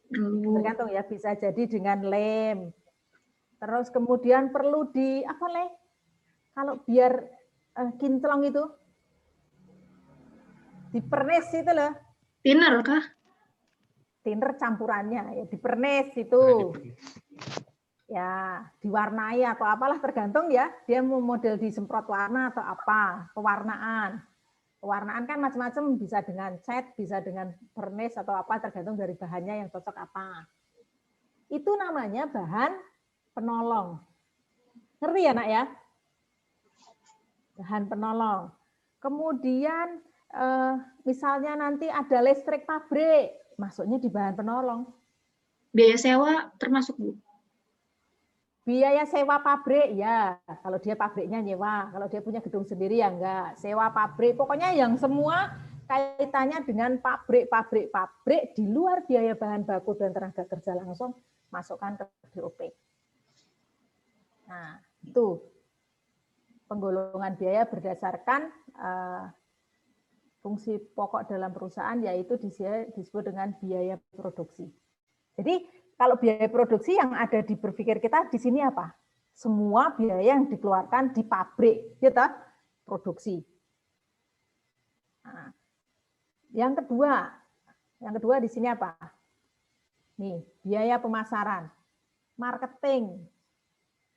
Tergantung ya, bisa jadi dengan lem. Terus kemudian perlu di apa Le? Kalau biar kinclong itu dipernis itu loh. Thinner kah? Thinner campurannya ya, dipernis itu. Ya, diwarnai atau apalah tergantung ya. Dia mau model disemprot warna atau apa, pewarnaan. Pewarnaan kan macam-macam, bisa dengan cat, bisa dengan pernis atau apa, tergantung dari bahannya yang cocok apa. Itu namanya bahan penolong. Ngerti ya, Nak ya? Bahan penolong. Kemudian misalnya nanti ada listrik pabrik, masuknya di bahan penolong. Biaya sewa termasuk, Bu? Biaya sewa pabrik ya, kalau dia pabriknya nyewa, kalau dia punya gedung sendiri ya enggak. Sewa pabrik, pokoknya yang semua kaitannya dengan pabrik di luar biaya bahan baku dan tenaga kerja langsung masukkan ke BOP. Nah, itu penggolongan biaya berdasarkan Fungsi pokok dalam perusahaan yaitu disebut dengan biaya produksi. Jadi kalau biaya produksi yang ada di berpikir kita di sini apa? Semua biaya yang dikeluarkan di pabrik, gitu, produksi. Nah, yang kedua di sini apa? Nih, biaya pemasaran, marketing.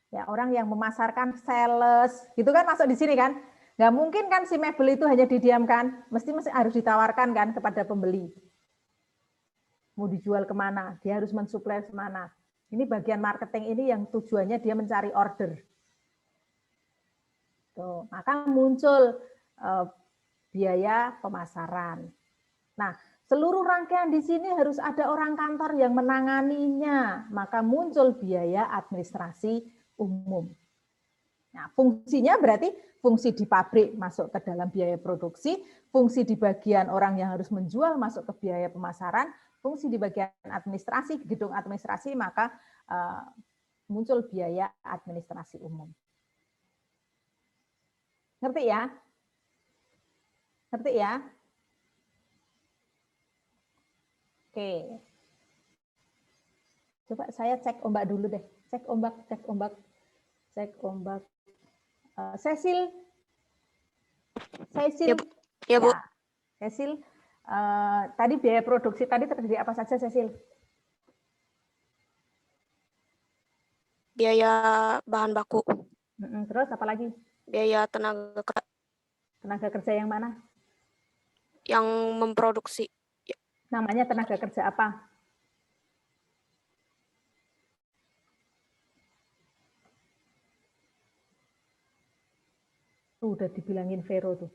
Ya, orang yang memasarkan, sales, gitu kan masuk di sini kan? Nggak mungkin kan si mebel itu hanya didiamkan, mesti harus ditawarkan kan kepada pembeli. Mau dijual kemana? Dia harus mensuplai kemana? Ini bagian marketing ini yang tujuannya dia mencari order. Tuh, maka muncul biaya pemasaran. Nah, seluruh rangkaian di sini harus ada orang kantor yang menanganinya, maka muncul biaya administrasi umum. Nah, fungsinya berarti fungsi di pabrik masuk ke dalam biaya produksi, fungsi di bagian orang yang harus menjual masuk ke biaya pemasaran, fungsi di bagian administrasi, gedung administrasi, maka muncul biaya administrasi umum. Ngerti ya? Ngerti ya? Oke. Coba saya cek ombak dulu deh. Cek ombak. Cecil. Ya, Bu. Cecil, tadi biaya produksi tadi terdiri apa saja, Cecil? Biaya bahan baku. Terus apa lagi? Biaya tenaga kerja. Tenaga kerja yang mana? Yang memproduksi. Namanya tenaga kerja apa? Udah dibilangin Vero tuh.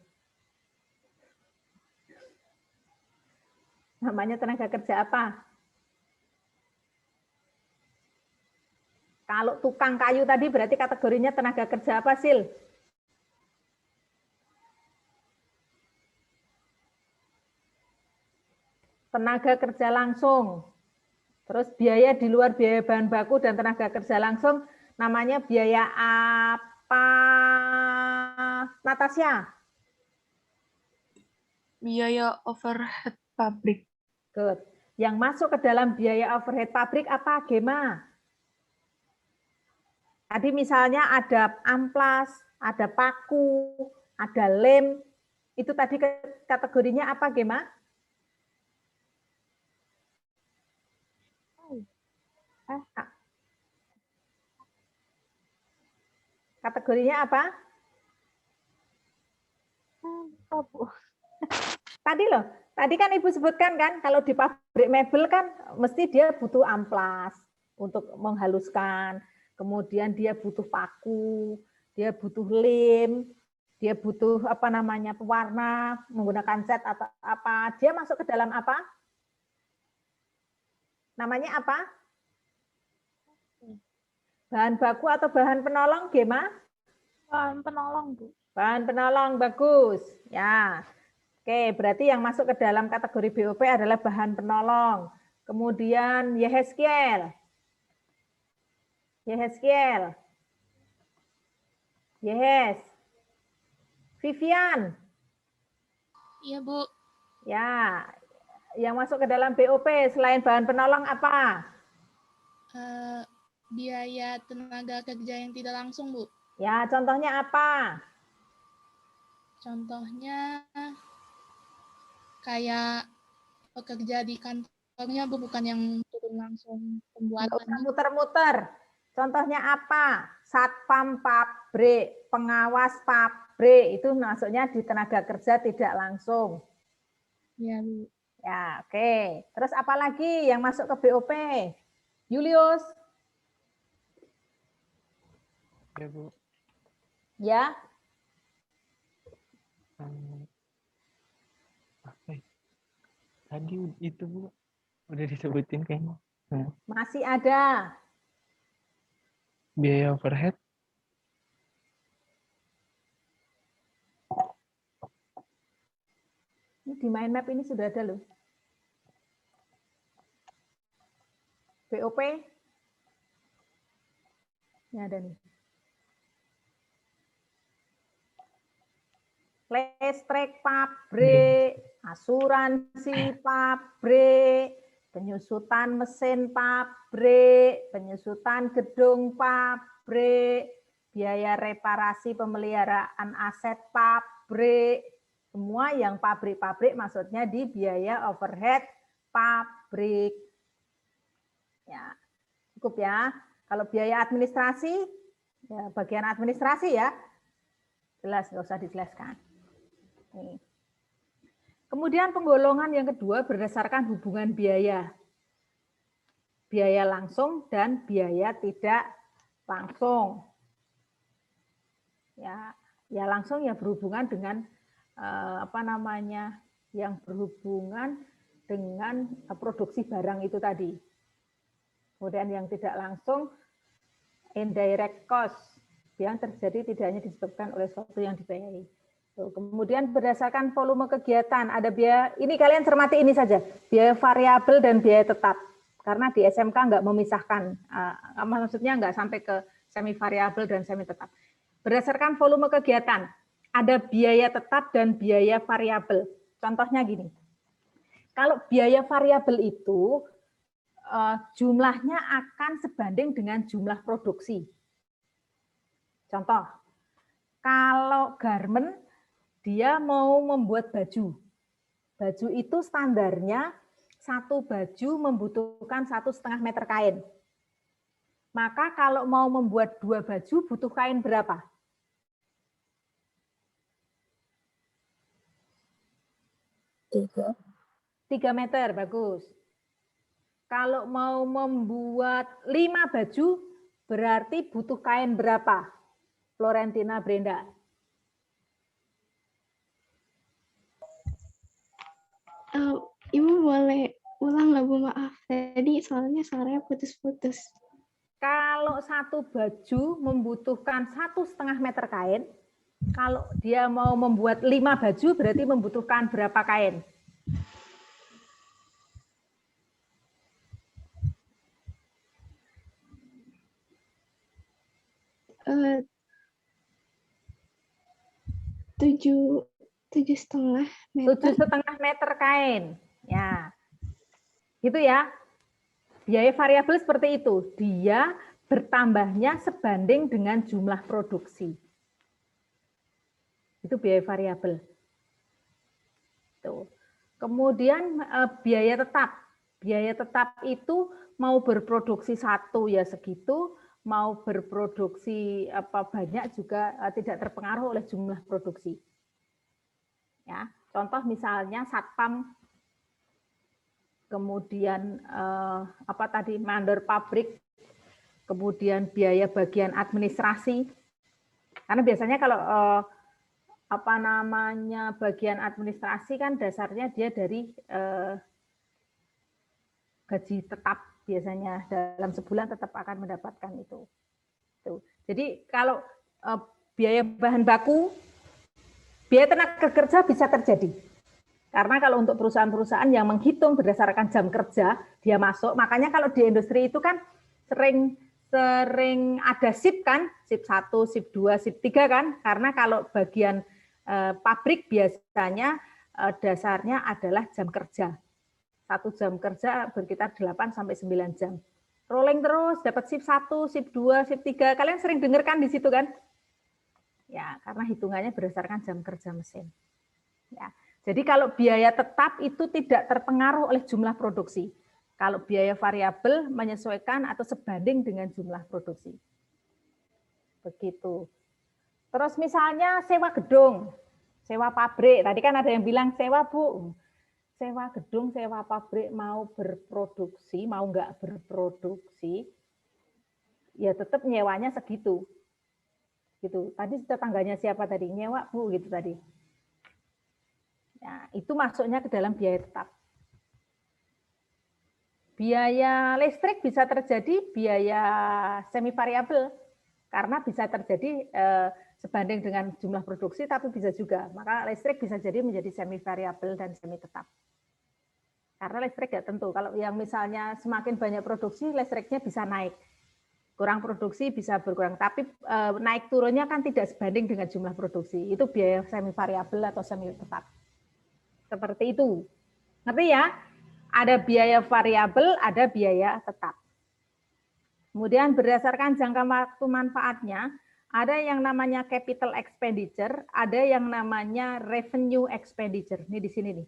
Namanya tenaga kerja apa? Kalau tukang kayu tadi berarti kategorinya tenaga kerja apa, Sil? Tenaga kerja langsung. Terus biaya di luar biaya bahan baku dan tenaga kerja langsung namanya biaya apa, Natasha? Biaya overhead pabrik. Good. Yang masuk ke dalam biaya overhead pabrik apa, Gema? Tadi misalnya ada amplas, ada paku, ada lem. Itu tadi kategorinya apa, Gema? Kategorinya apa? Tadi kan Ibu sebutkan kan, kalau di pabrik mebel kan mesti dia butuh amplas untuk menghaluskan, kemudian dia butuh paku, dia butuh lem, dia butuh apa namanya pewarna menggunakan cat atau apa. Dia masuk ke dalam apa? Namanya apa? Bahan baku atau bahan penolong, Gema? Bahan penolong, Bu. Bahan penolong, bagus. Ya. Oke, berarti yang masuk ke dalam kategori BOP adalah bahan penolong. Kemudian Yehezkiel. Yehes. Vivian. Iya, Bu. Ya. Yang masuk ke dalam BOP selain bahan penolong apa? Biaya tenaga kerja yang tidak langsung, Bu. Ya, contohnya apa? Contohnya kayak pekerja di kantornya, Bu, bukan yang turun langsung pembuatan. Muter-muter. Contohnya apa? Satpam pabrik, pengawas pabrik, itu masuknya di tenaga kerja tidak langsung. Ya, Bu. Ya, oke. Terus apa lagi yang masuk ke BOP? Julius? Ya, Bu. Ya. Apa ya? Tadi itu, Bu. Udah disebutin kayaknya. Masih ada. Biaya overhead. Ini di mind map ini sudah ada loh. BOP. Ini ada nih. listrik pabrik, asuransi pabrik, penyusutan mesin pabrik, penyusutan gedung pabrik, biaya reparasi pemeliharaan aset pabrik, semua yang pabrik-pabrik maksudnya di biaya overhead pabrik. Ya, cukup ya. Kalau biaya administrasi, ya bagian administrasi ya, jelas, nggak usah dijelaskan. Nih. Kemudian penggolongan yang kedua berdasarkan hubungan biaya. Biaya langsung dan biaya tidak langsung. Ya langsung ya berhubungan dengan yang berhubungan dengan produksi barang itu tadi. Kemudian yang tidak langsung indirect cost yang terjadi tidak hanya disebabkan oleh sesuatu yang dibayari. Kemudian berdasarkan volume kegiatan ada biaya, ini kalian cermati ini saja, biaya variabel dan biaya tetap. Karena di SMK nggak memisahkan, maksudnya nggak sampai ke semi variabel dan semi tetap. Berdasarkan volume kegiatan, ada biaya tetap dan biaya variabel. Contohnya gini, kalau biaya variabel itu jumlahnya akan sebanding dengan jumlah produksi. Contoh, kalau garment dia mau membuat baju. Baju itu standarnya satu baju membutuhkan 1,5 meter kain. Maka kalau mau membuat 2 baju butuh kain berapa? 3 meter, bagus. Kalau mau membuat 5 baju berarti butuh kain berapa? Florentina, Brenda. Ibu boleh ulang nggak Bu? Maaf, tadi soalnya suaranya putus-putus. Kalau satu baju membutuhkan 1,5 meter kain, kalau dia mau membuat 5 baju berarti membutuhkan berapa kain? Tujuh 7,5 meter. 7,5 meter kain. Ya. Gitu ya. Biaya variabel seperti itu. Dia bertambahnya sebanding dengan jumlah produksi. Itu biaya variabel. Tuh. Kemudian biaya tetap. Biaya tetap itu mau berproduksi 1 ya segitu, mau berproduksi banyak juga tidak terpengaruh oleh jumlah produksi. Ya, contoh misalnya satpam, kemudian mandor pabrik, kemudian biaya bagian administrasi. Karena biasanya kalau bagian administrasi kan dasarnya dia dari gaji tetap, biasanya dalam sebulan tetap akan mendapatkan itu. Jadi kalau biaya bahan baku, biaya tenaga kerja bisa terjadi. Karena kalau untuk perusahaan-perusahaan yang menghitung berdasarkan jam kerja, dia masuk. Makanya kalau di industri itu kan sering ada shift kan, shift 1, shift 2, shift 3 kan. Karena kalau bagian pabrik biasanya dasarnya adalah jam kerja. 1 jam kerja berkitar 8 sampai 9 jam. Rolling terus, dapat shift 1, shift 2, shift 3. Kalian sering dengar kan di situ kan? Ya, karena hitungannya berdasarkan jam kerja mesin. Ya. Jadi kalau biaya tetap itu tidak terpengaruh oleh jumlah produksi. Kalau biaya variabel menyesuaikan atau sebanding dengan jumlah produksi. Begitu. Terus misalnya sewa gedung, sewa pabrik. Tadi kan ada yang bilang sewa Bu. Sewa gedung, sewa pabrik mau berproduksi, mau nggak berproduksi, ya tetap nyewanya segitu. Gitu. Tadi tetangganya siapa tadi? Nyewa Bu gitu tadi. Ya, itu masuknya ke dalam biaya tetap. Biaya listrik bisa terjadi biaya semi variabel karena bisa terjadi sebanding dengan jumlah produksi, tapi bisa juga. Maka listrik bisa jadi menjadi semi variabel dan semi tetap. Karena listrik ya tentu. Kalau yang misalnya semakin banyak produksi, listriknya bisa naik. Kurang produksi bisa berkurang, tapi naik turunnya kan tidak sebanding dengan jumlah produksi. Itu biaya semi variabel atau semi tetap. Seperti itu. Ngerti ya? Ada biaya variabel, ada biaya tetap. Kemudian berdasarkan jangka waktu manfaatnya, ada yang namanya capital expenditure, ada yang namanya revenue expenditure. Ini di sini nih.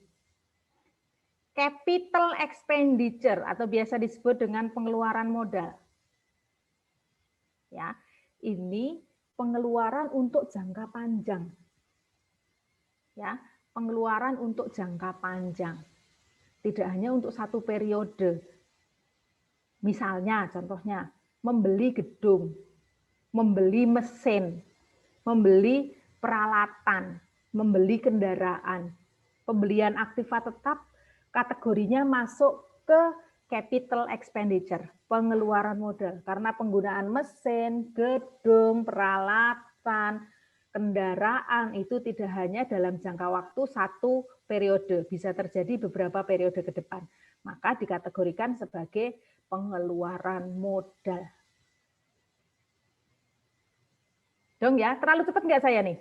Capital expenditure atau biasa disebut dengan pengeluaran modal. Ya, ini pengeluaran untuk jangka panjang. Ya, pengeluaran untuk jangka panjang. Tidak hanya untuk satu periode. Misalnya, contohnya, membeli gedung, membeli mesin, membeli peralatan, membeli kendaraan. Pembelian aktiva tetap kategorinya masuk ke capital expenditure, pengeluaran modal. Karena penggunaan mesin, gedung, peralatan, kendaraan itu tidak hanya dalam jangka waktu satu periode, bisa terjadi beberapa periode ke depan. Maka dikategorikan sebagai pengeluaran modal. Dong ya, terlalu cepat nggak saya nih?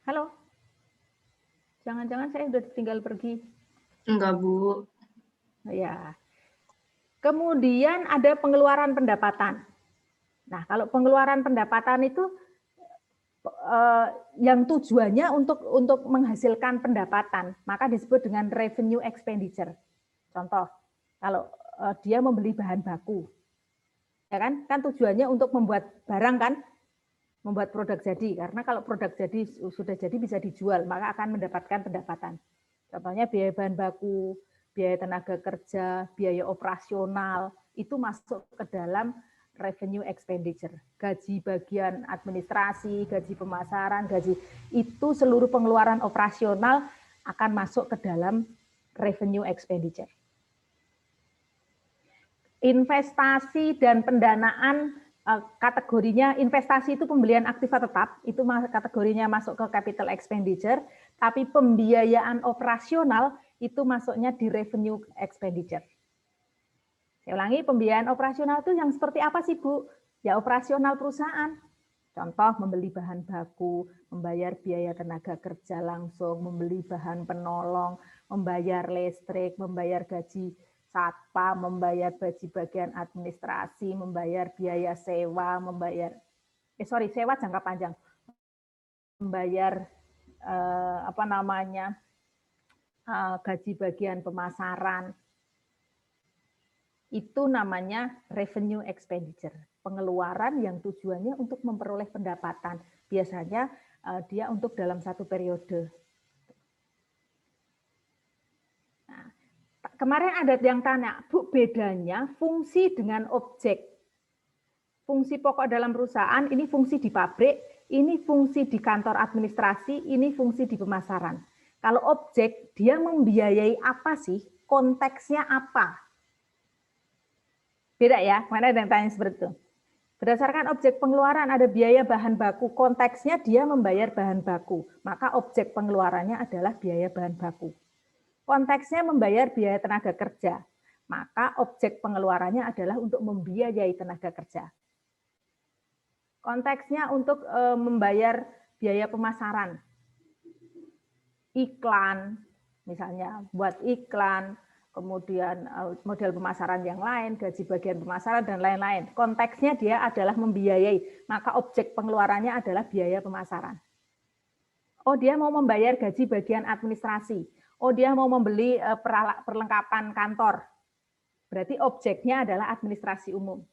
Halo? Jangan-jangan saya sudah tinggal pergi. Enggak, Bu. Ya. Kemudian ada pengeluaran pendapatan. Nah, kalau pengeluaran pendapatan itu yang tujuannya untuk menghasilkan pendapatan, maka disebut dengan revenue expenditure. Contoh, kalau dia membeli bahan baku, ya kan? Kan tujuannya untuk membuat barang kan? Membuat produk jadi, karena kalau produk jadi sudah jadi bisa dijual, maka akan mendapatkan pendapatan. Contohnya biaya bahan baku, biaya tenaga kerja, biaya operasional, itu masuk ke dalam revenue expenditure. Gaji bagian administrasi, gaji pemasaran, gaji itu seluruh pengeluaran operasional akan masuk ke dalam revenue expenditure. Investasi dan pendanaan kategorinya investasi itu pembelian aktiva tetap, itu kategorinya masuk ke capital expenditure, tapi pembiayaan operasional itu masuknya di revenue expenditure. Saya ulangi, pembiayaan operasional itu yang seperti apa sih, Bu? Ya operasional perusahaan. Contoh, membeli bahan baku, membayar biaya tenaga kerja langsung, membeli bahan penolong, membayar listrik, membayar gaji satpam, membayar gaji bagian administrasi, membayar biaya sewa, sewa jangka panjang, membayar gaji bagian pemasaran, itu namanya revenue expenditure, pengeluaran yang tujuannya untuk memperoleh pendapatan. Biasanya dia untuk dalam satu periode. Kemarin ada yang tanya, Bu, bedanya fungsi dengan objek. Fungsi pokok dalam perusahaan, ini fungsi di pabrik, ini fungsi di kantor administrasi, ini fungsi di pemasaran. Kalau objek, dia membiayai apa sih? Konteksnya apa? Beda ya, mana ada yang tanya seperti itu. Berdasarkan objek pengeluaran ada biaya bahan baku, konteksnya dia membayar bahan baku, maka objek pengeluarannya adalah biaya bahan baku. Konteksnya membayar biaya tenaga kerja, maka objek pengeluarannya adalah untuk membiayai tenaga kerja. Konteksnya untuk membayar biaya pemasaran, iklan, misalnya buat iklan, kemudian model pemasaran yang lain, gaji bagian pemasaran, dan lain-lain. Konteksnya dia adalah membiayai, maka objek pengeluarannya adalah biaya pemasaran. Oh, dia mau membayar gaji bagian administrasi. Oh, dia mau membeli perlengkapan kantor. Berarti objeknya adalah administrasi umum.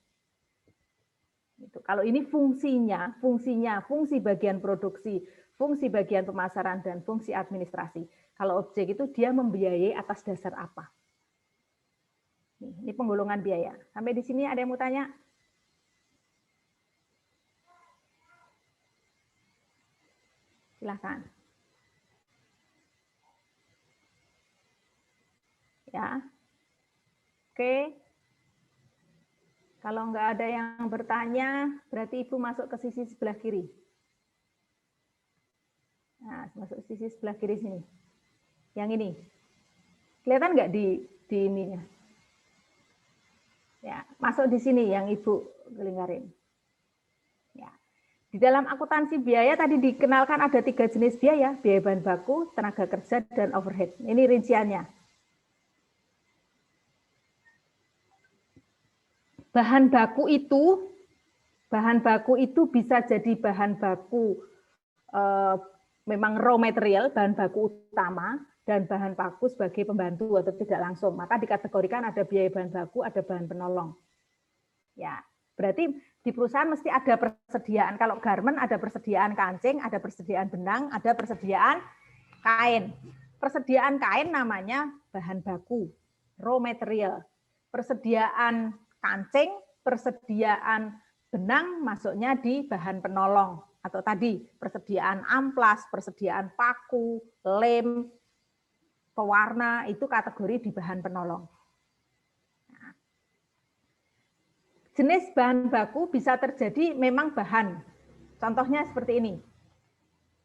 Kalau ini fungsinya, fungsi bagian produksi, fungsi bagian pemasaran, dan fungsi administrasi. Kalau objek itu dia membiayai atas dasar apa? Ini penggolongan biaya. Sampai di sini ada yang mau tanya? Silakan. Ya. Oke. Kalau nggak ada yang bertanya, berarti Ibu masuk ke sisi sebelah kiri. Nah, masuk sisi sebelah kiri sini. Yang ini. Kelihatan nggak di ininya? Ya, masuk di sini yang Ibu lingkarin. Ya. Di dalam akuntansi biaya tadi dikenalkan ada 3 jenis biaya bahan baku, tenaga kerja, dan overhead. Ini rinciannya. Bahan baku itu bisa jadi bahan baku memang raw material, bahan baku utama, dan bahan baku sebagai pembantu atau tidak langsung. Maka dikategorikan ada biaya bahan baku, ada bahan penolong. Ya, berarti di perusahaan mesti ada persediaan. Kalau garment ada persediaan kancing, ada persediaan benang, ada persediaan kain. Persediaan kain namanya bahan baku, raw material. Persediaan kancing, persediaan benang masuknya di bahan penolong. Atau tadi persediaan amplas, persediaan paku, lem, pewarna, itu kategori di bahan penolong. Nah, jenis bahan baku bisa terjadi memang bahan. Contohnya seperti ini.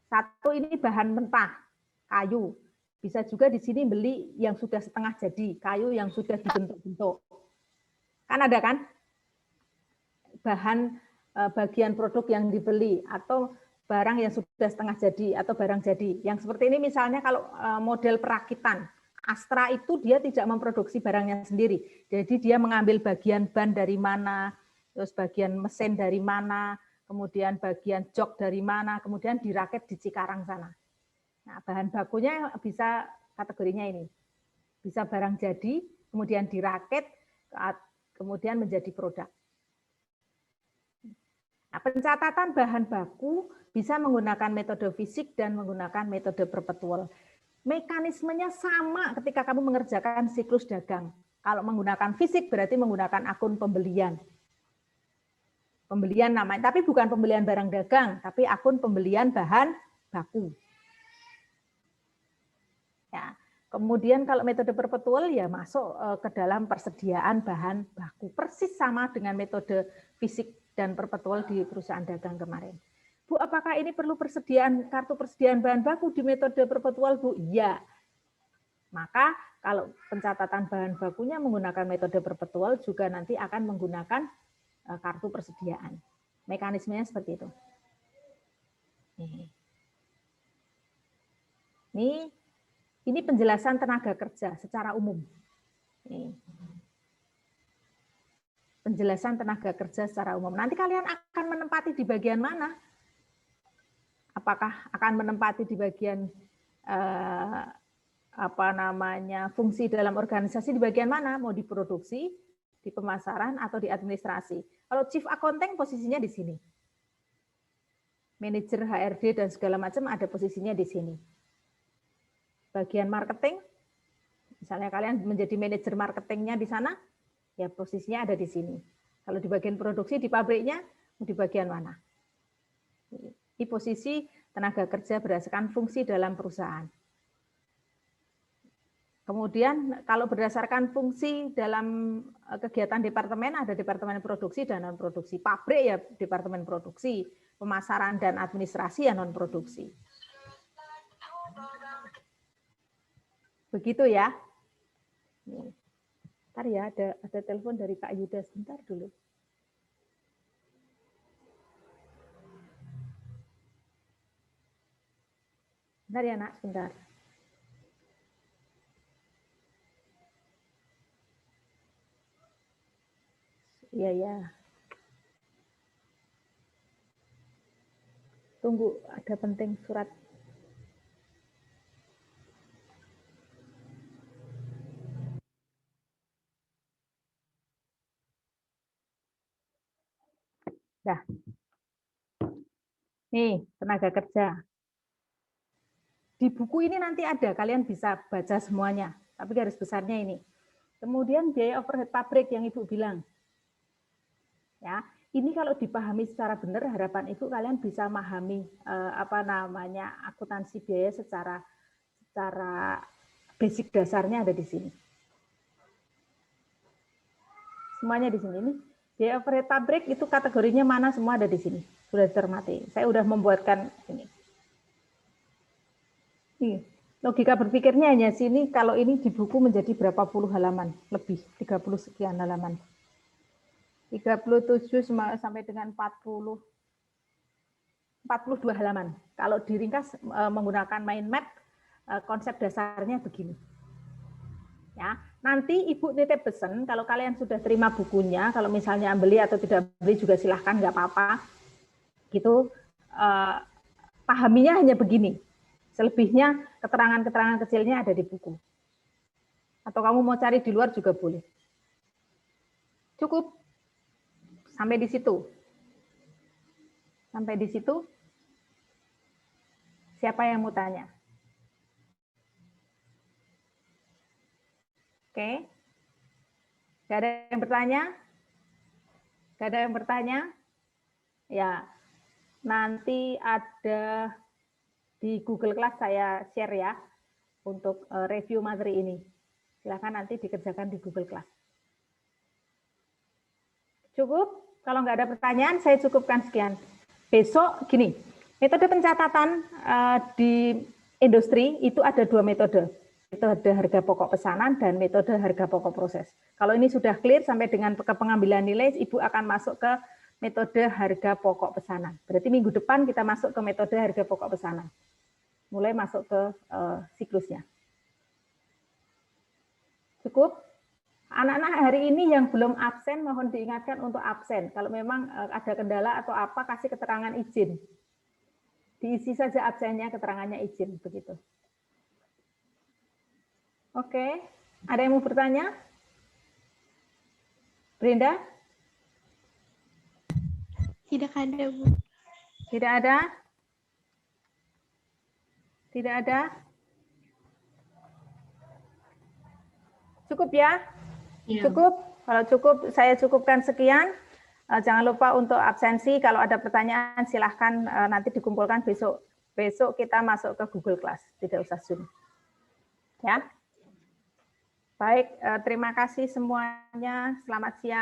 Satu ini bahan mentah, kayu. Bisa juga di sini beli yang sudah setengah jadi, kayu yang sudah dibentuk-bentuk. Kan ada kan? Bahan bagian produk yang dibeli atau barang yang sudah setengah jadi atau barang jadi. Yang seperti ini misalnya kalau model perakitan, Astra itu dia tidak memproduksi barangnya sendiri. Jadi dia mengambil bagian ban dari mana, terus bagian mesin dari mana, kemudian bagian jok dari mana, kemudian dirakit di Cikarang sana. Nah, bahan bakunya bisa kategorinya ini. Bisa barang jadi, kemudian dirakit, kemudian menjadi produk. Nah, pencatatan bahan baku bisa menggunakan metode fisik dan menggunakan metode perpetual. Mekanismenya sama ketika kamu mengerjakan siklus dagang. Kalau menggunakan fisik berarti menggunakan akun pembelian. Pembelian namanya, tapi bukan pembelian barang dagang, tapi akun pembelian bahan baku. Ya. Kemudian kalau metode perpetual ya masuk ke dalam persediaan bahan baku. Persis sama dengan metode fisik dan perpetual di perusahaan dagang kemarin. Bu, apakah ini perlu persediaan kartu persediaan bahan baku di metode perpetual, Bu? Iya. Maka kalau pencatatan bahan bakunya menggunakan metode perpetual juga nanti akan menggunakan kartu persediaan. Mekanismenya seperti itu. Ini penjelasan tenaga kerja secara umum. Penjelasan tenaga kerja secara umum. Nanti kalian akan menempati di bagian mana? Apakah akan menempati di bagian fungsi dalam organisasi di bagian mana? Mau di produksi, di pemasaran, atau di administrasi? Kalau chief accounting posisinya di sini. Manajer HRD dan segala macam ada posisinya di sini. Bagian marketing, misalnya kalian menjadi manajer marketingnya di sana, ya posisinya ada di sini. Kalau di bagian produksi di pabriknya, di bagian mana? Di posisi tenaga kerja berdasarkan fungsi dalam perusahaan. Kemudian kalau berdasarkan fungsi dalam kegiatan departemen, ada departemen produksi dan non-produksi. Pabrik ya departemen produksi, pemasaran dan administrasi ya non-produksi. Begitu ya. Ntar ya, ada telepon dari Kak Yuda, sebentar dulu. Bentar ya, Nak, sebentar. Iya, ya. Tunggu, ada penting surat. Dah. Nih, tenaga kerja. Di buku ini nanti ada, kalian bisa baca semuanya. Tapi garis besarnya ini. Kemudian biaya overhead pabrik yang Ibu bilang. Ya, ini kalau dipahami secara benar, harapan Ibu kalian bisa memahami akuntansi biaya secara basic dasarnya ada di sini. Semuanya di sini. Ini biaya overhead pabrik itu kategorinya mana semua ada di sini. Sudah dicermati. Saya sudah membuatkan ini. Logika berpikirnya hanya sini, kalau ini di buku menjadi berapa puluh halaman, lebih 30 sekian halaman. 37 sampai dengan 42 halaman. Kalau diringkas menggunakan mind map, konsep dasarnya begini. Ya, nanti Ibu titip pesan kalau kalian sudah terima bukunya, kalau misalnya beli atau tidak beli juga silahkan, nggak apa-apa. Gitu, pahaminya hanya begini. Selebihnya keterangan-keterangan kecilnya ada di buku. Atau kamu mau cari di luar juga boleh. Cukup sampai di situ. Sampai di situ. Siapa yang mau tanya? Oke. Gak ada yang bertanya? Gak ada yang bertanya? Ya, nanti ada di Google Class saya share ya untuk review materi ini. Silahkan nanti dikerjakan di Google Class. Cukup? Kalau nggak ada pertanyaan, saya cukupkan sekian. Besok, gini, metode pencatatan di industri itu ada 2 metode. Metode harga pokok pesanan dan metode harga pokok proses. Kalau ini sudah clear sampai dengan ke pengambilan nilai, Ibu akan masuk ke metode harga pokok pesanan. Berarti minggu depan kita masuk ke metode harga pokok pesanan. Mulai masuk ke siklusnya. Cukup? Anak-anak hari ini yang belum absen, mohon diingatkan untuk absen. Kalau memang ada kendala atau apa, kasih keterangan izin. Diisi saja absennya, keterangannya izin. Begitu. Oke, ada yang mau bertanya? Brenda? Tidak ada, Bu. Tidak ada? Tidak ada? Cukup ya? Iya. Cukup? Kalau cukup, saya cukupkan sekian. Jangan lupa untuk absensi. Kalau ada pertanyaan, silahkan nanti dikumpulkan besok. Besok kita masuk ke Google Class. Tidak usah Zoom. Ya. Baik, terima kasih semuanya. Selamat siang.